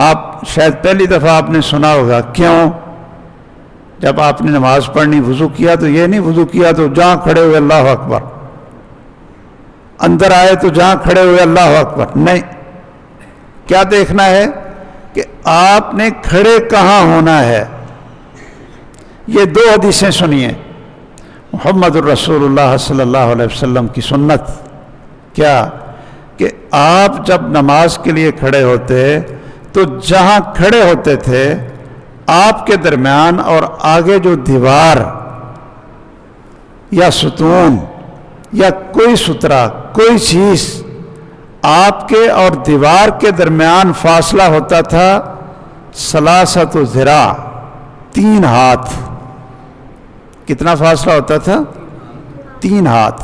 آپ شاید پہلی دفعہ آپ نے سنا ہوگا، کیوں؟ جب آپ نے نماز پڑھنی، وضو کیا تو یہ نہیں وضو کیا تو جہاں کھڑے ہوئے اللہ اکبر، اندر آئے تو جہاں کھڑے ہوئے اللہ اکبر، نہیں۔ کیا دیکھنا ہے کہ آپ نے کھڑے کہاں ہونا ہے۔ یہ 2 حدیثیں سنیے محمد الرسول اللہ صلی اللہ علیہ وسلم کی سنت، کیا کہ آپ جب نماز کے لیے کھڑے ہوتے تو جہاں کھڑے ہوتے تھے آپ کے درمیان اور آگے جو دیوار یا ستون یا کوئی سترہ، کوئی چیز، آپ کے اور دیوار کے درمیان فاصلہ ہوتا تھا 3 ذراع، 3 ہاتھ۔ کتنا فاصلہ ہوتا تھا؟ 3 ہاتھ۔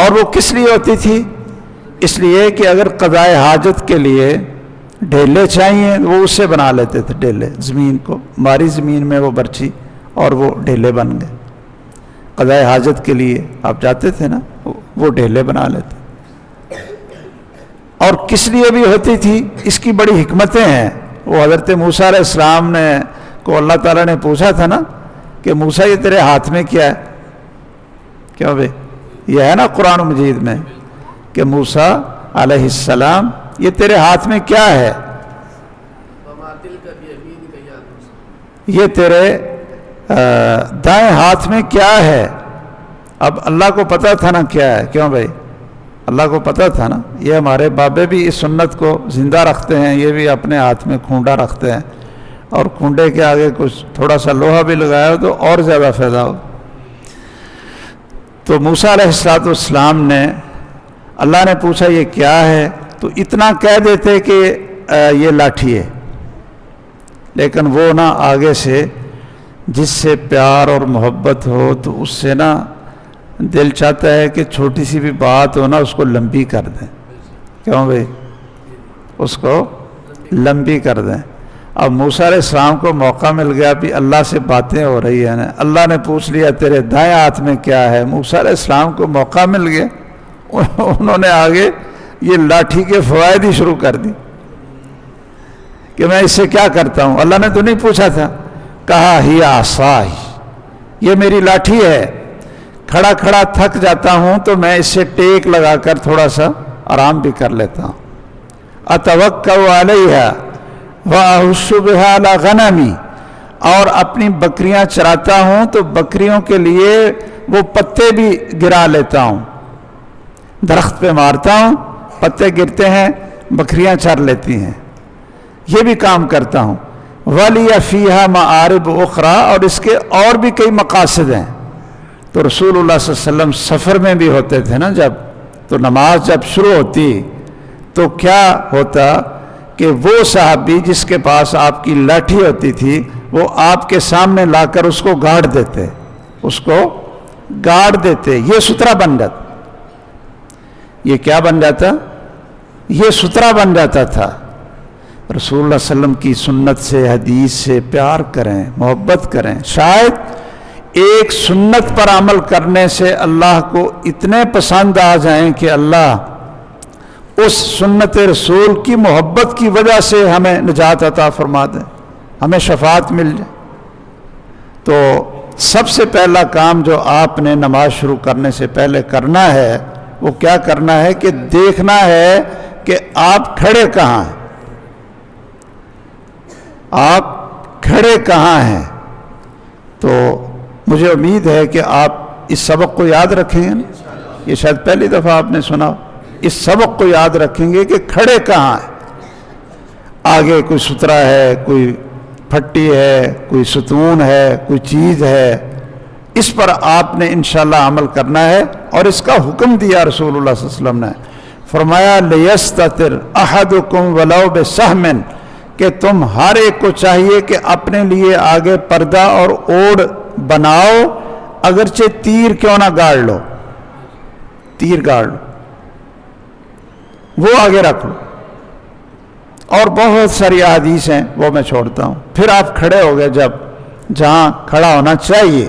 اور وہ کس لیے ہوتی تھی؟ اس لیے کہ اگر قضائے حاجت کے لیے ڈھیلے چاہیے وہ اس سے بنا لیتے تھے ڈھیلے، زمین کو ماری زمین میں وہ برچی اور وہ ڈھیلے بن گئے. قضائے حاجت کے لیے آپ جاتے تھے نا، وہ ڈھیلے بنا لیتے. اور کس لیے بھی ہوتی تھی؟ اس کی بڑی حکمتیں ہیں. وہ حضرت موسیٰ علیہ السلام نے کو اللہ تعالیٰ نے پوچھا تھا نا کہ موسیٰ یہ تیرے ہاتھ میں کیا ہے؟ کیوں بھائی یہ ہے نا قرآن مجید میں کہ موسیٰ علیہ السلام یہ تیرے ہاتھ میں کیا ہے؟ یہ تیرے دائیں ہاتھ میں کیا ہے؟ اب اللہ کو پتہ تھا نا کیا ہے. کیوں بھائی اللہ کو پتہ تھا نا. یہ ہمارے بابے بھی اس سنت کو زندہ رکھتے ہیں. یہ بھی اپنے ہاتھ میں کھونڈا رکھتے ہیں اور کھونڈے کے آگے کچھ تھوڑا سا لوہا بھی لگایا ہو تو اور زیادہ فائدہ ہو. تو موسیٰ علیہ السلام نے اللہ نے پوچھا یہ کیا ہے تو اتنا کہہ دیتے کہ یہ لاٹھی ہے. لیکن وہ نا آگے سے جس سے پیار اور محبت ہو تو اس سے نا دل چاہتا ہے کہ چھوٹی سی بھی بات ہو نا اس کو لمبی کر دیں. کیوں بھائی اس کو لمبی کر دیں. اب موسیٰ علیہ السلام کو موقع مل گیا بھی اللہ سے باتیں ہو رہی ہیں نا. اللہ نے پوچھ لیا تیرے دائیں ہاتھ میں کیا ہے. موسیٰ علیہ السلام کو موقع مل گیا. انہوں نے آگے یہ لاٹھی کے فوائد ہی شروع کر دی کہ میں اس سے کیا کرتا ہوں. اللہ نے تو نہیں پوچھا تھا. کہا ہی عصای یہ میری لاٹھی ہے. کھڑا کھڑا تھک جاتا ہوں تو میں اس سے ٹیک لگا کر تھوڑا سا آرام بھی کر لیتا ہوں. اتوکل علیہا واحش بہا علی غنمی اور اپنی بکریاں چراتا ہوں تو بکریوں کے لیے وہ پتے بھی گرا لیتا ہوں. درخت پہ مارتا ہوں پتے گرتے ہیں بکریاں چر لیتی ہیں. یہ بھی کام کرتا ہوں. ولی فیہا معارب اخرى اور اس کے اور بھی کئی مقاصد ہیں. تو رسول اللہ صلی اللہ علیہ وسلم سفر میں بھی ہوتے تھے نا جب تو نماز جب شروع ہوتی تو کیا ہوتا کہ وہ صحابی جس کے پاس آپ کی لاٹھی ہوتی تھی وہ آپ کے سامنے لا کر اس کو گاڑ دیتے. اس کو گاڑ دیتے. یہ سترہ بن جاتا. یہ کیا بن جاتا؟ یہ سترہ بن جاتا تھا. رسول اللہ صلی اللہ علیہ وسلم کی سنت سے حدیث سے پیار کریں محبت کریں. شاید ایک سنت پر عمل کرنے سے اللہ کو اتنے پسند آ جائیں کہ اللہ اس سنت رسول کی محبت کی وجہ سے ہمیں نجات عطا فرما دیں ہمیں شفاعت مل جائے. تو سب سے پہلا کام جو آپ نے نماز شروع کرنے سے پہلے کرنا ہے وہ کیا کرنا ہے کہ دیکھنا ہے کہ آپ کھڑے کہاں ہیں. آپ کھڑے کہاں ہیں. تو مجھے امید ہے کہ آپ اس سبق کو یاد رکھیں گے. یہ شاید پہلی دفعہ آپ نے سنا. اس سبق کو یاد رکھیں گے کہ کھڑے کہاں ہیں. آگے کوئی سترہ ہے کوئی پھٹی ہے کوئی ستون ہے کوئی چیز ہے. اس پر آپ نے انشاءاللہ عمل کرنا ہے اور اس کا حکم دیا رسول اللہ صلی اللہ علیہ وسلم نے. فرمایا لیستتر احدکم ولو بسہم کہ تم ہر ایک کو چاہیے کہ اپنے لیے آگے پردہ اور اوڑھ بناؤ اگرچہ تیر کیوں نہ گاڑ لو. تیر گاڑ لو وہ آگے رکھ لو. اور بہت ساری احادیث ہیں وہ میں چھوڑتا ہوں. پھر آپ کھڑے ہو گئے جب جہاں کھڑا ہونا چاہیے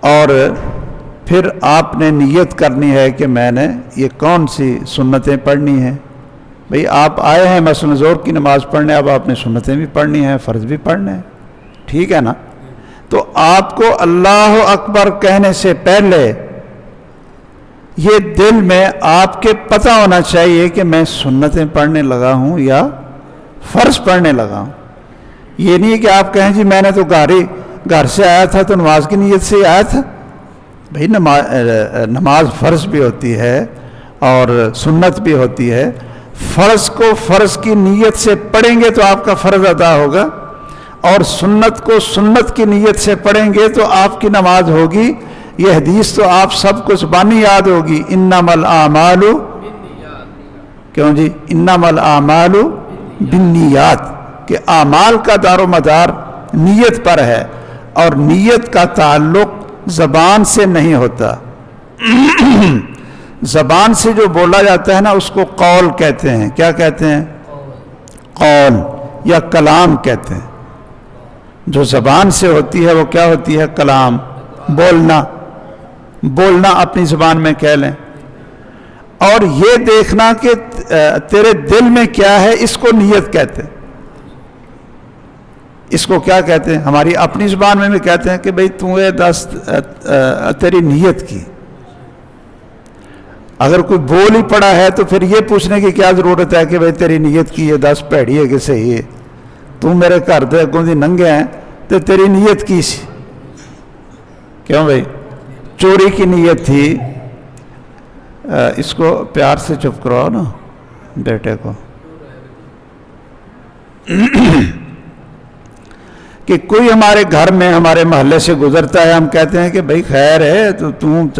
اور پھر آپ نے نیت کرنی ہے کہ میں نے یہ کون سی سنتیں پڑھنی ہیں. بھئی آپ آئے ہیں مثلا ظہر کی نماز پڑھنے اب آپ نے سنتیں بھی پڑھنی ہیں فرض بھی پڑھنے ہیں. ٹھیک ہے نا. تو آپ کو اللہ اکبر کہنے سے پہلے یہ دل میں آپ کے پتہ ہونا چاہیے کہ میں سنتیں پڑھنے لگا ہوں یا فرض پڑھنے لگا ہوں. یہ نہیں کہ آپ کہیں جی میں نے تو گھر سے آیا تھا تو نماز کی نیت سے آیا تھا. بھئی نماز فرض بھی ہوتی ہے اور سنت بھی ہوتی ہے. فرض کو فرض کی نیت سے پڑھیں گے تو آپ کا فرض ادا ہوگا اور سنت کو سنت کی نیت سے پڑھیں گے تو آپ کی نماز ہوگی. یہ حدیث تو آپ سب کو زبانی یاد ہوگی. انما الاعمال کیوں جی انما الاعمال بالنیات کہ اعمال کا دار و مدار نیت پر ہے اور نیت کا تعلق زبان سے نہیں ہوتا. زبان سے جو بولا جاتا ہے نا اس کو قول کہتے ہیں. کیا کہتے ہیں؟ قول یا کلام کہتے ہیں. جو زبان سے ہوتی ہے وہ کیا ہوتی ہے؟ کلام. بولنا اپنی زبان میں کہہ لیں. اور یہ دیکھنا کہ تیرے دل میں کیا ہے، اس کو نیت کہتے ہیں. اس کو کیا کہتے ہیں؟ ہماری اپنی زبان میں بھی کہتے ہیں کہ بھئی تو یہ تیری نیت کی. اگر کوئی بول ہی پڑا ہے تو پھر یہ پوچھنے کی کیا ضرورت ہے کہ بھئی تیری نیت کی یہ 10 پیڑی ہے کہ صحیح ہے. تو میرے گھر دے اگوں دی ننگے ہیں تو تیری نیت کی سی. کیوں بھئی؟ چوری کی نیت تھی. اس کو پیار سے چپ کرو نا بیٹے کو. کہ کوئی ہمارے گھر میں ہمارے محلے سے گزرتا ہے، ہم کہتے ہیں کہ بھئی خیر ہے تو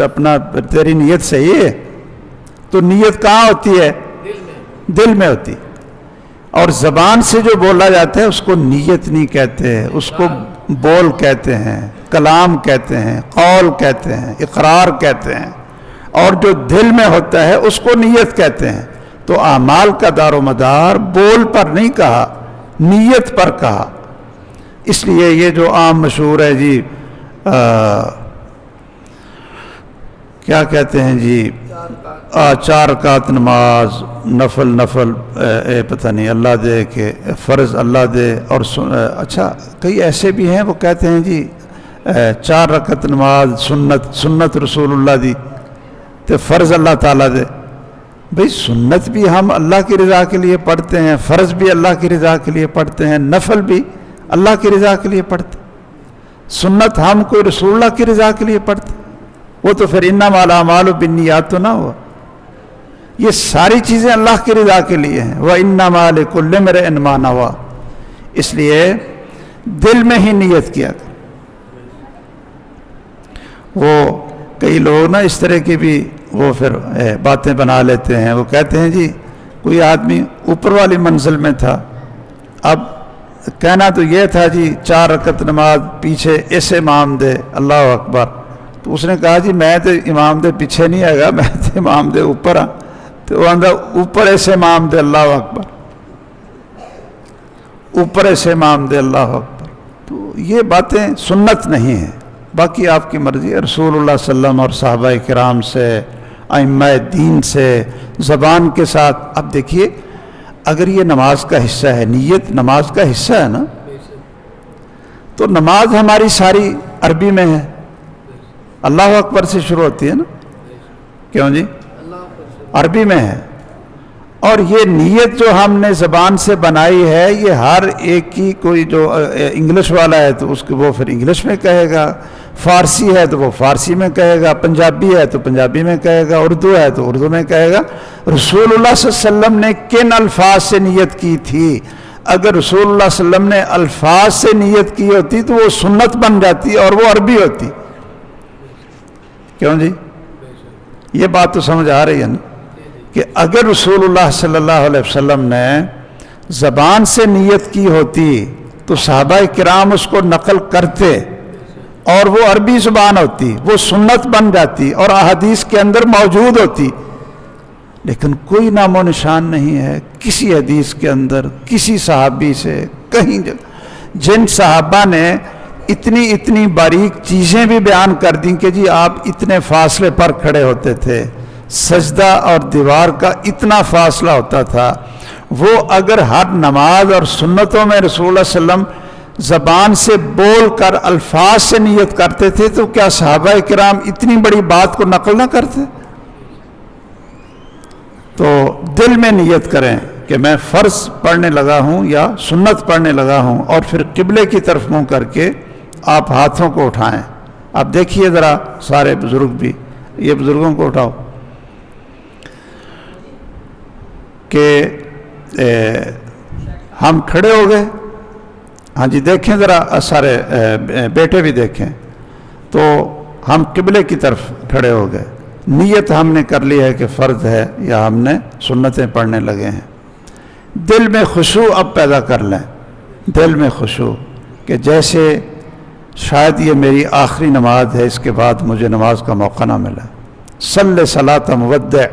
اپنا تیری نیت صحیح ہے. تو نیت کہاں ہوتی ہے؟ دل میں ہوتی. اور زبان سے جو بولا جاتا ہے اس کو نیت نہیں کہتے، اس کو بول کہتے ہیں، کلام کہتے ہیں، قول کہتے ہیں، اقرار کہتے ہیں. اور جو دل میں ہوتا ہے اس کو نیت کہتے ہیں. تو اعمال کا دار و مدار بول پر نہیں کہا، نیت پر کہا. اس لیے یہ جو عام مشہور ہے جی کیا کہتے ہیں جی 4 رکعت نماز نفل پتہ نہیں اللہ دے کہ فرض اللہ دے. اور اچھا کئی ایسے بھی ہیں وہ کہتے ہیں جی 4 رکعت نماز سنت رسول اللہ دی تو فرض اللہ تعالیٰ دے. بھئی سنت بھی ہم اللہ کی رضا کے لیے پڑھتے ہیں، فرض بھی اللہ کی رضا کے لیے پڑھتے ہیں، نفل بھی اللہ کی رضا کے لیے پڑھتے ہیں. سنت ہم کوئی رسول اللہ کی رضا کے لیے پڑھتے ہیں. وہ تو پھر انما الاعمال بالنیات تو نہ ہوا. یہ ساری چیزیں اللہ کی رضا کے لیے ہیں. وَإِنَّمَا لِكُلِّ امْرِئٍ مَّا نَوَىٰ. اس لیے دل میں ہی نیت کیا کر. وہ کئی لوگ نا اس طرح کی بھی وہ پھر باتیں بنا لیتے ہیں. وہ کہتے ہیں جی کوئی آدمی اوپر والی منزل میں تھا، اب کہنا تو یہ تھا جی 4 رکعت نماز پیچھے ایسے امام دے اللہ اکبر. تو اس نے کہا جی میں تو امام دے پیچھے نہیں آئے گا، میں تو امام دے اوپر ہاں. تو وہ آندھا اوپر ایسے امام دے اللہ اکبر، اوپر ایسے امام دے اللہ اکبر. تو یہ باتیں سنت نہیں ہیں. باقی آپ کی مرضی. رسول اللہ صلی اللہ علیہ وسلم اور صحابہ کرام سے، ائمہ دین سے، زبان کے ساتھ. اب دیکھیے اگر یہ نماز کا حصہ ہے، نیت نماز کا حصہ ہے نا، تو نماز ہماری ساری عربی میں ہے. اللہ اکبر سے شروع ہوتی ہے نا. کیوں جی؟ عربی میں ہے. اور یہ نیت جو ہم نے زبان سے بنائی ہے یہ ہر ایک کی، کوئی جو انگلش والا ہے تو اس کو وہ پھر انگلش میں کہے گا، فارسی ہے تو وہ فارسی میں کہے گا، پنجابی ہے تو پنجابی میں کہے گا، اردو ہے تو اردو میں کہے گا. رسول اللہ صلی اللہ علیہ وسلم نے کن الفاظ سے نیت کی تھی؟ اگر رسول اللہ صلی اللہ علیہ وسلم نے الفاظ سے نیت کی ہوتی تو وہ سنت بن جاتی اور وہ عربی ہوتی. کیوں جی؟ یہ بات تو سمجھ آ رہی ہے نا کہ اگر رسول اللہ صلی اللہ علیہ وسلم نے زبان سے نیت کی ہوتی تو صحابہ کرام اس کو نقل کرتے اور وہ عربی زبان ہوتی، وہ سنت بن جاتی اور احادیث کے اندر موجود ہوتی. لیکن کوئی نام و نشان نہیں ہے کسی حدیث کے اندر کسی صحابی سے کہیں. جن صحابہ نے اتنی باریک چیزیں بھی بیان کر دیں کہ جی آپ اتنے فاصلے پر کھڑے ہوتے تھے، سجدہ اور دیوار کا اتنا فاصلہ ہوتا تھا. وہ اگر ہر نماز اور سنتوں میں رسول اللہ صلی اللہ علیہ وسلم زبان سے بول کر الفاظ سے نیت کرتے تھے تو کیا صحابہ کرام اتنی بڑی بات کو نقل نہ کرتے؟ تو دل میں نیت کریں کہ میں فرض پڑھنے لگا ہوں یا سنت پڑھنے لگا ہوں، اور پھر قبلے کی طرف منہ کر کے آپ ہاتھوں کو اٹھائیں. اب دیکھیے ذرا سارے بزرگ بھی، یہ بزرگوں کو اٹھاؤ کہ ہم کھڑے ہو گئے. ہاں جی دیکھیں ذرا سارے بیٹے بھی دیکھیں. تو ہم قبلے کی طرف کھڑے ہو گئے، نیت ہم نے کر لی ہے کہ فرض ہے یا ہم نے سنتیں پڑھنے لگے ہیں. دل میں خشوع اب پیدا کر لیں، دل میں خشوع کہ جیسے شاید یہ میری آخری نماز ہے، اس کے بعد مجھے نماز کا موقع نہ ملا. صلی صلاۃ مودع،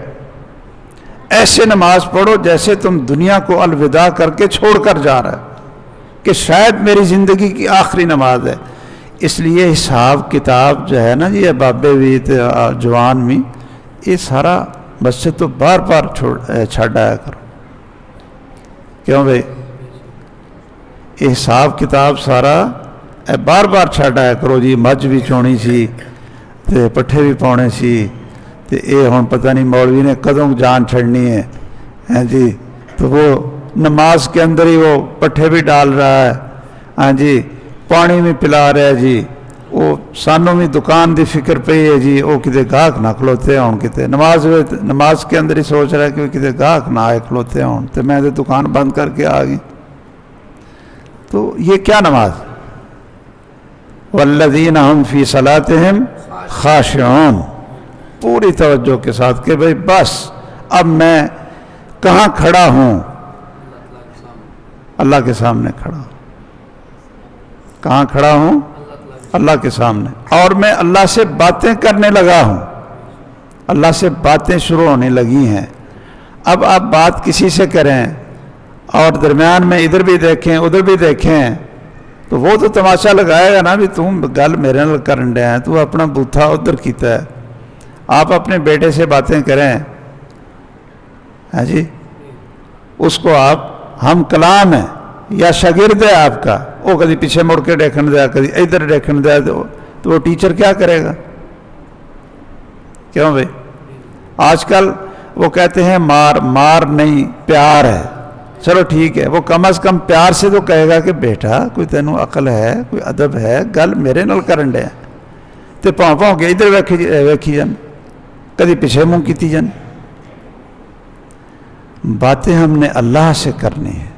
ایسے نماز پڑھو جیسے تم دنیا کو الوداع کر کے چھوڑ کر جا رہا ہے، کہ شاید میری زندگی کی آخری نماز ہے۔ اس لیے حساب کتاب جو ہے نا جی، بابے بھی جوان بھی، یہ سارا مسجد تو بار بار چھڑ آیا کرو۔ کیوں بھائی؟ یہ حساب کتاب سارا بار بار چھڑ آیا کرو جی۔ مجھ بھی چونی سی تے پٹھے بھی پاؤنے سی، تے اے ہن پتہ نہیں مولوی نے کدوں جان چھڑنی ہے جی، تو وہ نماز کے اندر ہی وہ پٹھے بھی ڈال رہا ہے، ہاں جی، پانی بھی پلا رہا ہے جی، وہ سانوں بھی دکان دی فکر پئی ہے جی، وہ کتے گاہک نہ کھلوتے ہون، کتے نماز کے اندر ہی سوچ رہا ہے کہ وہ کتے گاہک نہ آئے کھلوتے ہون، تو میں دکان بند کر کے آ گئی۔ تو یہ کیا نماز؟ والذین ہم فی صلاتہم خاشعون، پوری توجہ کے ساتھ کہ بھئی بس اب میں کہاں کھڑا ہوں؟ اللہ کے سامنے کھڑا ہوں۔ کہاں کھڑا ہوں؟ اللہ کے سامنے، اور میں اللہ سے باتیں کرنے لگا ہوں۔ اللہ سے باتیں شروع ہونے لگی ہیں۔ اب آپ بات کسی سے کریں اور درمیان میں ادھر بھی دیکھیں ادھر بھی دیکھیں، تو وہ تو تماشا لگائے گا نا بھی تم گل میرے نال کرن ڈے ہیں، تو اپنا بوتھا ادھر کیتا ہے۔ آپ اپنے بیٹے سے باتیں کریں، ہاں جی، اس کو آپ ہم کلام ہیں یا شاگرد ہے آپ کا، وہ کدی پیچھے مڑ کے دیکھن دیا، کدی ادھر دیکھن دیا، تو وہ ٹیچر کیا کرے گا؟ کیوں بھائی؟ آج کل وہ کہتے ہیں مار نہیں پیار ہے، چلو ٹھیک ہے، وہ کم از کم پیار سے تو کہے گا کہ بیٹا کوئی تینوں عقل ہے، کوئی ادب ہے، گل میرے نال کرن ڈے تے پاؤں کے ادھر ویکھی جان، کدی پیچھے منہ کیتی جان۔ باتیں ہم نے اللہ سے کرنی ہیں،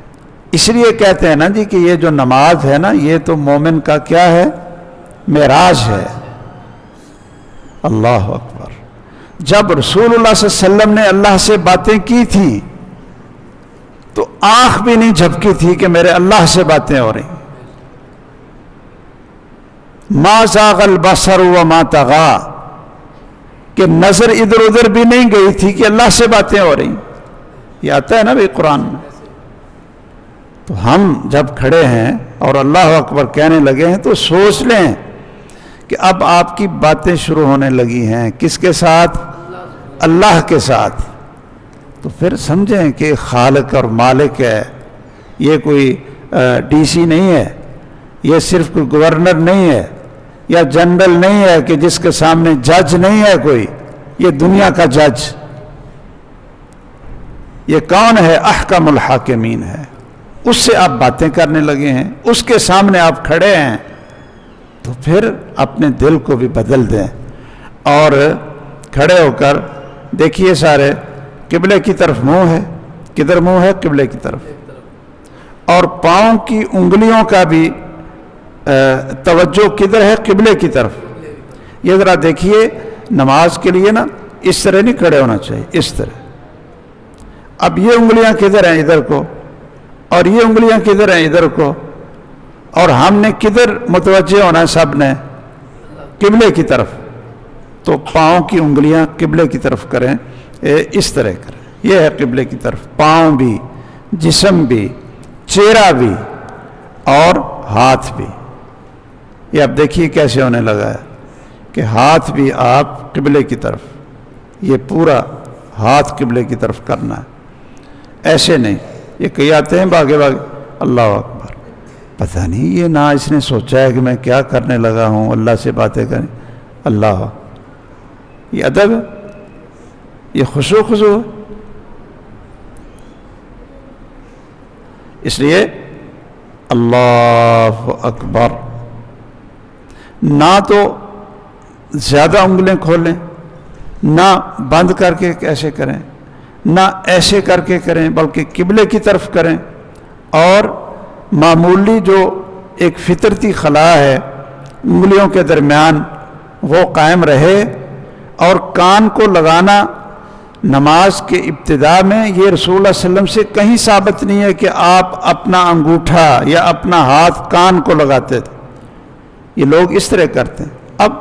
اس لیے کہتے ہیں نا جی کہ یہ جو نماز ہے نا، یہ تو مومن کا کیا ہے؟ معراج ہے۔ اللہ اکبر۔ جب رسول اللہ صلی اللہ علیہ وسلم نے اللہ سے باتیں کی تھیں تو آنکھ بھی نہیں جھپکی تھی کہ میرے اللہ سے باتیں ہو رہی۔ ما زاغ البصر وما طغى، کہ نظر ادھر ادھر بھی نہیں گئی تھی کہ اللہ سے باتیں ہو رہی۔ یہ آتا ہے نا بھائی قرآن میں۔ تو ہم جب کھڑے ہیں اور اللہ اکبر کہنے لگے ہیں تو سوچ لیں کہ اب آپ کی باتیں شروع ہونے لگی ہیں، کس کے ساتھ؟ اللہ کے ساتھ۔ تو پھر سمجھیں کہ خالق اور مالک ہے، یہ کوئی ڈی سی نہیں ہے، یہ صرف کوئی گورنر نہیں ہے یا جنرل نہیں ہے کہ جس کے سامنے جج نہیں ہے کوئی، یہ دنیا کا جج۔ یہ کون ہے؟ احکم الحاکمین ہے، اس سے آپ باتیں کرنے لگے ہیں، اس کے سامنے آپ کھڑے ہیں، تو پھر اپنے دل کو بھی بدل دیں اور کھڑے ہو کر دیکھیے سارے قبلے کی طرف منہ ہے، کدھر منہ ہے؟ قبلے کی طرف، اور پاؤں کی انگلیوں کا بھی توجہ کدھر ہے؟ قبلے کی طرف۔ یہ ذرا دیکھیے، نماز کے لیے نا اس طرح نہیں کھڑے ہونا چاہیے، اس طرح۔ اب یہ انگلیاں کدھر ہیں؟ ادھر کو، اور یہ انگلیاں کدھر ہیں؟ ادھر کو، اور ہم نے کدھر متوجہ ہونا ہے؟ سب نے قبلے کی طرف۔ تو پاؤں کی انگلیاں قبلے کی طرف کریں، اس طرح کریں، یہ ہے قبلے کی طرف۔ پاؤں بھی، جسم بھی، چہرہ بھی اور ہاتھ بھی۔ یہ اب دیکھیے کیسے ہونے لگا ہے کہ ہاتھ بھی آپ قبلے کی طرف، یہ پورا ہاتھ قبلے کی طرف کرنا ہے، ایسے نہیں۔ یہ کئی آتے ہیں بھاگے بھاگے، اللہ اکبر، پتہ نہیں یہ نہ اس نے سوچا ہے کہ میں کیا کرنے لگا ہوں، اللہ سے باتیں کریں۔ اللہ، یہ ادب ہے؟ یہ خشوع ہے؟ اس لیے اللہ اکبر، نہ تو زیادہ انگلیں کھولیں، نہ بند کر کے ایسے کریں، نہ ایسے کر کے کریں، بلکہ قبلے کی طرف کریں، اور معمولی جو ایک فطرتی خلا ہے انگلیوں کے درمیان وہ قائم رہے۔ اور کان کو لگانا نماز کے ابتدا میں یہ رسول اللہ صلی اللہ علیہ وسلم سے کہیں ثابت نہیں ہے کہ آپ اپنا انگوٹھا یا اپنا ہاتھ کان کو لگاتے تھے، یہ لوگ اس طرح کرتے ہیں۔ اب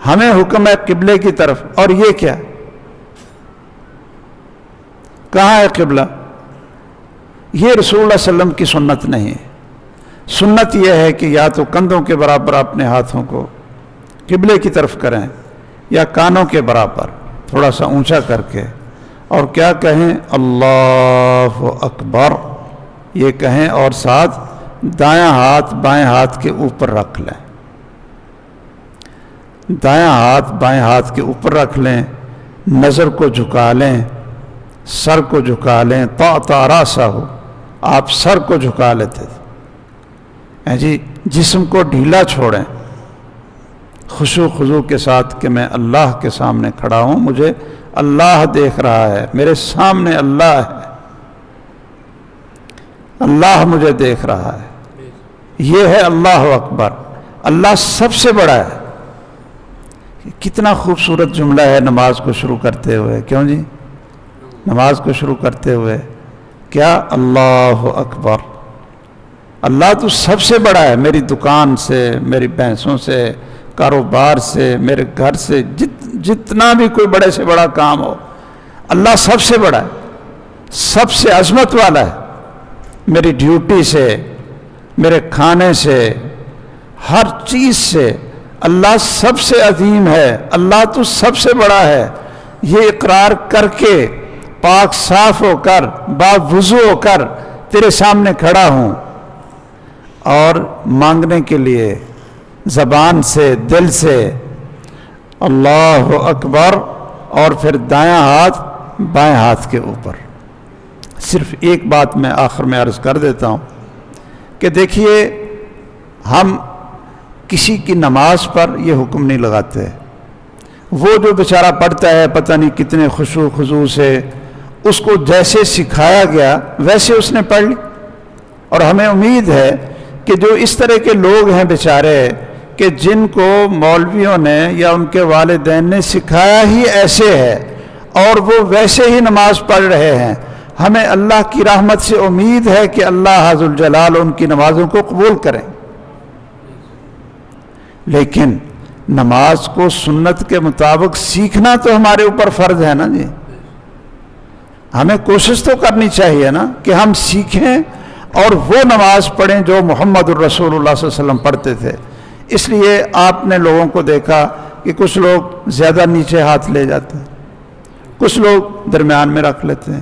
ہمیں حکم ہے قبلے کی طرف، اور یہ کیا؟ کہاں ہے قبلہ؟ یہ رسول اللہ صلی اللہ علیہ وسلم کی سنت نہیں ہے۔ سنت یہ ہے کہ یا تو کندھوں کے برابر اپنے ہاتھوں کو قبلے کی طرف کریں، یا کانوں کے برابر تھوڑا سا اونچا کر کے، اور کیا کہیں؟ اللہ اکبر یہ کہیں، اور ساتھ دایاں ہاتھ بائیں ہاتھ کے اوپر رکھ لیں، دایاں ہاتھ بائیں ہاتھ کے اوپر رکھ لیں، نظر کو جھکا لیں، سر کو جھکا لیں، طاعتا راسہ ہو، آپ سر کو جھکا لیتے تھے جی، جسم کو ڈھیلا چھوڑیں خشوع خضوع کے ساتھ کہ میں اللہ کے سامنے کھڑا ہوں، مجھے اللہ دیکھ رہا ہے، میرے سامنے اللہ ہے، اللہ مجھے دیکھ رہا ہے۔ یہ ہے اللہ اکبر، اللہ سب سے بڑا ہے۔ کتنا خوبصورت جملہ ہے نماز کو شروع کرتے ہوئے، کیوں جی؟ نماز کو شروع کرتے ہوئے کیا؟ اللہ اکبر، اللہ تو سب سے بڑا ہے، میری دکان سے، میری بھینسوں سے، کاروبار سے، میرے گھر سے، جتنا بھی کوئی بڑے سے بڑا کام ہو، اللہ سب سے بڑا ہے، سب سے عظمت والا ہے۔ میری ڈیوٹی سے، میرے کھانے سے، ہر چیز سے اللہ سب سے عظیم ہے، اللہ تو سب سے بڑا ہے۔ یہ اقرار کر کے پاک صاف ہو کر، باوضو ہو کر تیرے سامنے کھڑا ہوں، اور مانگنے کے لیے زبان سے، دل سے اللہ اکبر، اور پھر دایاں ہاتھ بائیں ہاتھ کے اوپر۔ صرف ایک بات میں آخر میں عرض کر دیتا ہوں کہ دیکھیے، ہم کسی کی نماز پر یہ حکم نہیں لگاتے، وہ جو بیچارہ پڑھتا ہے پتہ نہیں کتنے خشوع خضوع سے، اس کو جیسے سکھایا گیا ویسے اس نے پڑھ لی، اور ہمیں امید ہے کہ جو اس طرح کے لوگ ہیں بیچارے کہ جن کو مولویوں نے یا ان کے والدین نے سکھایا ہی ایسے ہے، اور وہ ویسے ہی نماز پڑھ رہے ہیں، ہمیں اللہ کی رحمت سے امید ہے کہ اللہ ذوالجلال ان کی نمازوں کو قبول کریں۔ لیکن نماز کو سنت کے مطابق سیکھنا تو ہمارے اوپر فرض ہے نا جی، ہمیں کوشش تو کرنی چاہیے نا کہ ہم سیکھیں اور وہ نماز پڑھیں جو محمد الرسول اللہ صلی اللہ علیہ وسلم پڑھتے تھے۔ اس لیے آپ نے لوگوں کو دیکھا کہ کچھ لوگ زیادہ نیچے ہاتھ لے جاتے ہیں، کچھ لوگ درمیان میں رکھ لیتے ہیں،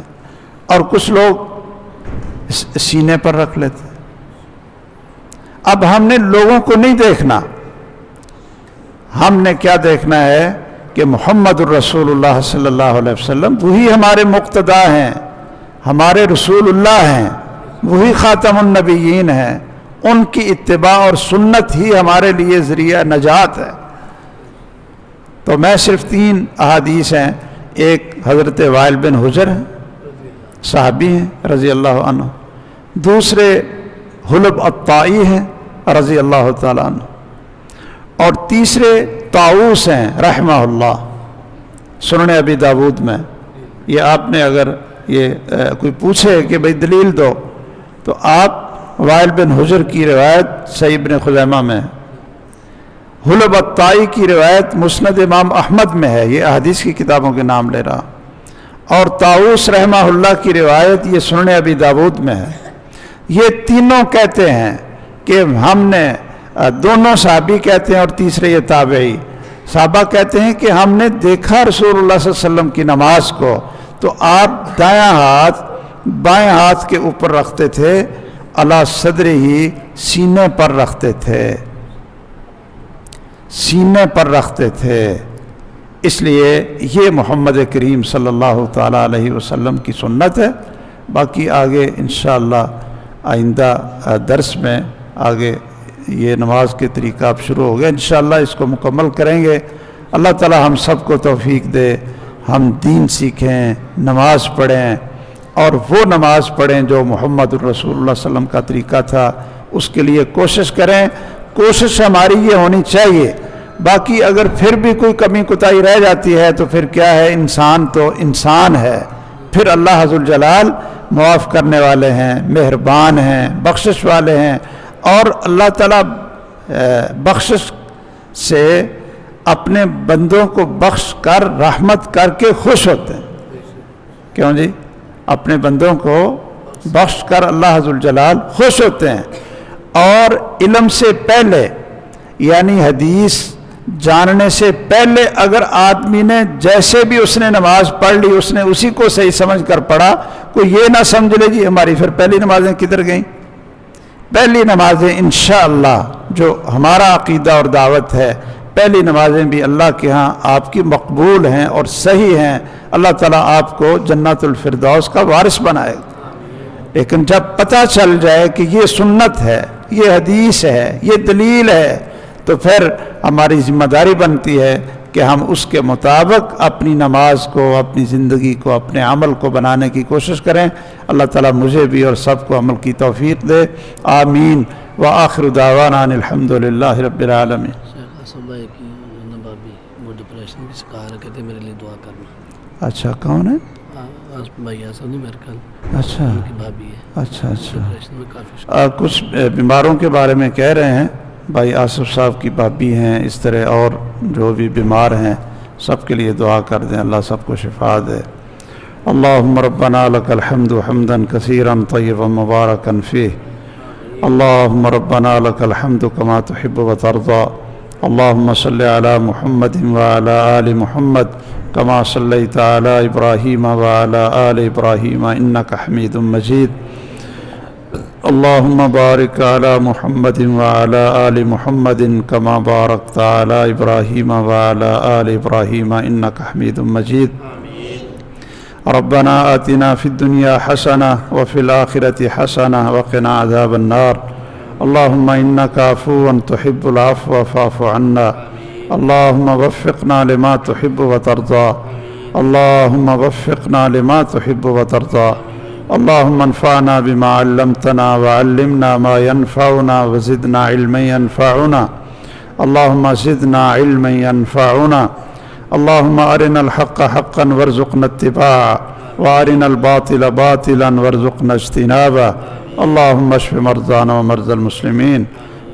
اور کچھ لوگ سینے پر رکھ لیتے ہیں۔ اب ہم نے لوگوں کو نہیں دیکھنا، ہم نے کیا دیکھنا ہے کہ محمد الرسول اللہ صلی اللہ علیہ وسلم وہی ہمارے مقتدا ہیں، ہمارے رسول اللہ ہیں، وہی خاتم النبیین ہیں، ان کی اتباع اور سنت ہی ہمارے لیے ذریعہ نجات ہے۔ تو میں صرف 3 احادیث ہیں، ایک حضرت وائل بن حجر ہیں، صحابی ہیں رضی اللہ عنہ، دوسرے حلب الطائی ہیں رضی اللہ تعالیٰ عنہ، اور تیسرے طاؤوس ہیں رحمہ اللہ، سنن ابی داود میں۔ یہ آپ نے اگر یہ کوئی پوچھے کہ بھئی دلیل دو، تو آپ وائل بن حجر کی روایت صحیح ابن خزیمہ میں، حلب الطائی کی روایت مسند امام احمد میں ہے، یہ احادیث کی کتابوں کے نام لے رہا، اور طاؤوس رحمہ اللہ کی روایت یہ سنن ابی داود میں ہے۔ یہ تینوں کہتے ہیں کہ ہم نے، دونوں صحابی کہتے ہیں اور تیسرے یہ تابعی، صحابہ کہتے ہیں کہ ہم نے دیکھا رسول اللہ صلی اللہ علیہ وسلم کی نماز کو، تو آپ دایاں ہاتھ بائیں ہاتھ کے اوپر رکھتے تھے، علی صدرہ ہی سینے پر رکھتے تھے، سینے پر رکھتے تھے۔ اس لیے یہ محمد کریم صلی اللہ تعالیٰ علیہ وسلم کی سنت ہے۔ باقی آگے انشاءاللہ آئندہ درس میں آگے یہ نماز کے طریقہ اب شروع ہو گیا، انشاءاللہ اس کو مکمل کریں گے۔ اللہ تعالیٰ ہم سب کو توفیق دے، ہم دین سیکھیں، نماز پڑھیں، اور وہ نماز پڑھیں جو محمد الرسول اللہ صلی اللہ علیہ وسلم کا طریقہ تھا، اس کے لیے کوشش کریں۔ کوشش ہماری یہ ہونی چاہیے، باقی اگر پھر بھی کوئی کمی کوتاہی رہ جاتی ہے تو پھر کیا ہے، انسان تو انسان ہے، پھر اللہ ذوالجلال معاف کرنے والے ہیں، مہربان ہیں، بخشش والے ہیں، اور اللہ تعالیٰ بخشش سے اپنے بندوں کو بخش کر رحمت کر کے خوش ہوتے ہیں. کیوں جی؟ اپنے بندوں کو بخش کر اللہ ذوالجلال خوش ہوتے ہیں. اور علم سے پہلے یعنی حدیث جاننے سے پہلے اگر آدمی نے جیسے بھی اس نے نماز پڑھ لی اس نے اسی کو صحیح سمجھ کر پڑھا، کوئی یہ نہ سمجھ لے جی ہماری پھر پہلی نمازیں کدھر گئیں. پہلی نمازیں انشاءاللہ جو ہمارا عقیدہ اور دعوت ہے، پہلی نمازیں بھی اللہ کے ہاں آپ کی مقبول ہیں اور صحیح ہیں. اللہ تعالیٰ آپ کو جنت الفردوس کا وارث بنائے. لیکن جب پتہ چل جائے کہ یہ سنت ہے، یہ حدیث ہے، یہ دلیل ہے، تو پھر ہماری ذمہ داری بنتی ہے کہ ہم اس کے مطابق اپنی نماز کو، اپنی زندگی کو، اپنے عمل کو بنانے کی کوشش کریں. اللہ تعالیٰ مجھے بھی اور سب کو عمل کی توفیق دے. آمین. وآخر دعوانا ان الحمدللہ رب العالمین. بھائی کی بھابی وہ ڈپریشن کی شکار ہے، کہتے میرے لیے دعا کرنا. اچھا کون ہے؟ بھائی ایسا نہیں میرے خیال. اچھا ان کی بھابی ہے. اچھا ڈپریشن میں کافی کچھ بیماروں کے بارے میں کہہ رہے ہیں. بھائی آصف صاحب کی بھابی ہیں، اس طرح اور جو بھی بیمار ہیں سب کے لیے دعا کر دیں، اللہ سب کو شفا دے. اللہم ربنا لک الحمد حمدا کثیرا طیبا مبارکا فیہ. اللہم ربنا لک الحمد کما تحب وترضى. اللہم صلی علی محمد وعلی آل محمد کما صلیت علی ابراہیم وعلی آل ابراہیم انک حمید مجید. اللہم بارک علی محمد وعلی آل محمد کما بارکت علی ابراہیم وعلی آل ابراہیم انک حمید مجید. ربنا آتنا فی الدنیا حسنہ وفی الآخرۃ حسنہ وقنا عذاب النار. اللہم انک عفو تحب العفو فاعف عنا. اللہم وفقنا لما تحب وترضى. اللہم وفقنا لما تحب وترضى. اللہم انفعنا بما علمتنا وعلمنا ما ينفعنا وزدنا علما ينفعنا. اللہم زدنا علما ينفعنا. اللہم ارنا الحق حقا وارزقنا اتباعه وارنا الباطل باطلا وارزقنا اجتنابه. اللہم اشف مرضانا ومرضى المسلمین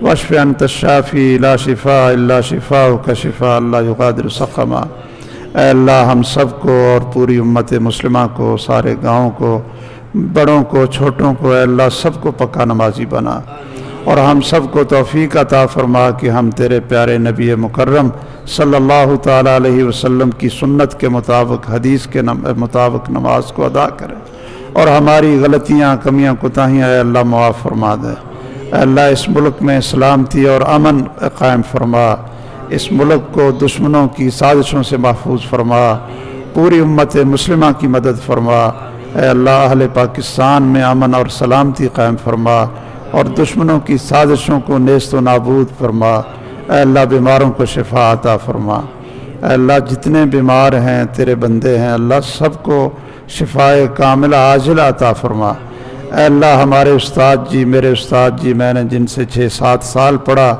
واشف انت الشافی لا شفاء الا شفاؤک شفاء لا یغادر سقما. اے اللہ ہم سب کو اور پوری امت مسلمہ کو، سارے گاؤں کو، بڑوں کو، چھوٹوں کو، اے اللہ سب کو پکا نمازی بنا، اور ہم سب کو توفیق عطا فرما کہ ہم تیرے پیارے نبی مکرم صلی اللہ تعالیٰ علیہ وسلم کی سنت کے مطابق، حدیث کے مطابق نماز کو ادا کریں، اور ہماری غلطیاں، کمیاں، کوتاہیاں اے اللہ معاف فرما دے. اے اللہ اس ملک میں سلامتی اور امن قائم فرما، اس ملک کو دشمنوں کی سازشوں سے محفوظ فرما، پوری امت مسلمہ کی مدد فرما. اے اللہ اہل پاکستان میں امن اور سلامتی قائم فرما، اور دشمنوں کی سازشوں کو نیست و نابود فرما. اے اللہ بیماروں کو شفا عطا فرما. اے اللہ جتنے بیمار ہیں تیرے بندے ہیں، اللہ سب کو شفائے کاملہ عاجلہ عطا فرما. اے اللہ ہمارے استاد جی، میرے استاد جی، میں نے جن سے 6-7 سال پڑھا،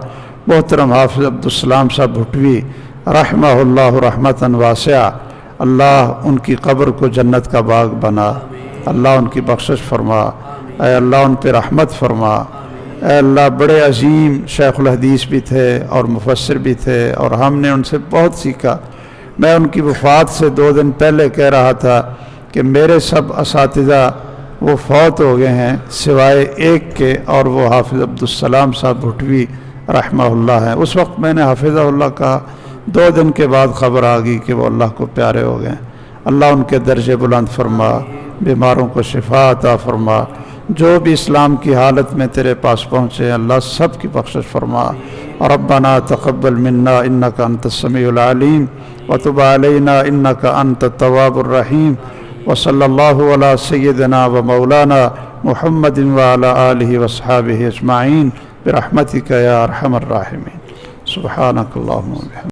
محترم حافظ عبدالسلام صاحب بھٹوی رحمہ اللہ رحمتاً واسعہ، اللہ ان کی قبر کو جنت کا باغ بنا. اللہ ان کی بخشش فرما. اے اللہ ان پہ رحمت فرما. اے اللہ بڑے عظیم شیخ الحدیث بھی تھے اور مفسر بھی تھے، اور ہم نے ان سے بہت سیکھا. میں ان کی وفات سے 2 دن پہلے کہہ رہا تھا کہ میرے سب اساتذہ وہ فوت ہو گئے ہیں سوائے ایک کے، اور وہ حافظ عبدالسلام صاحب بھٹوی رحمہ اللہ ہیں. اس وقت میں نے حافظہ اللہ کہا، 2 دن کے بعد خبر آ گئی کہ وہ اللہ کو پیارے ہو گئے. اللہ ان کے درجے بلند فرما، بیماروں کو شفا عطا فرما. جو بھی اسلام کی حالت میں تیرے پاس پہنچے اللہ سب کی بخشش فرما. ربنا تقبل منا انک انت السمیع العلیم وتب علینا انک انت التواب الرحیم. وصلی اللہ علی سیدنا و مولانا محمد وعلی آلہ واصحابہ اجمعین برحمتک یا ارحم الراحمین. سبحانک اللہم و بحمدک.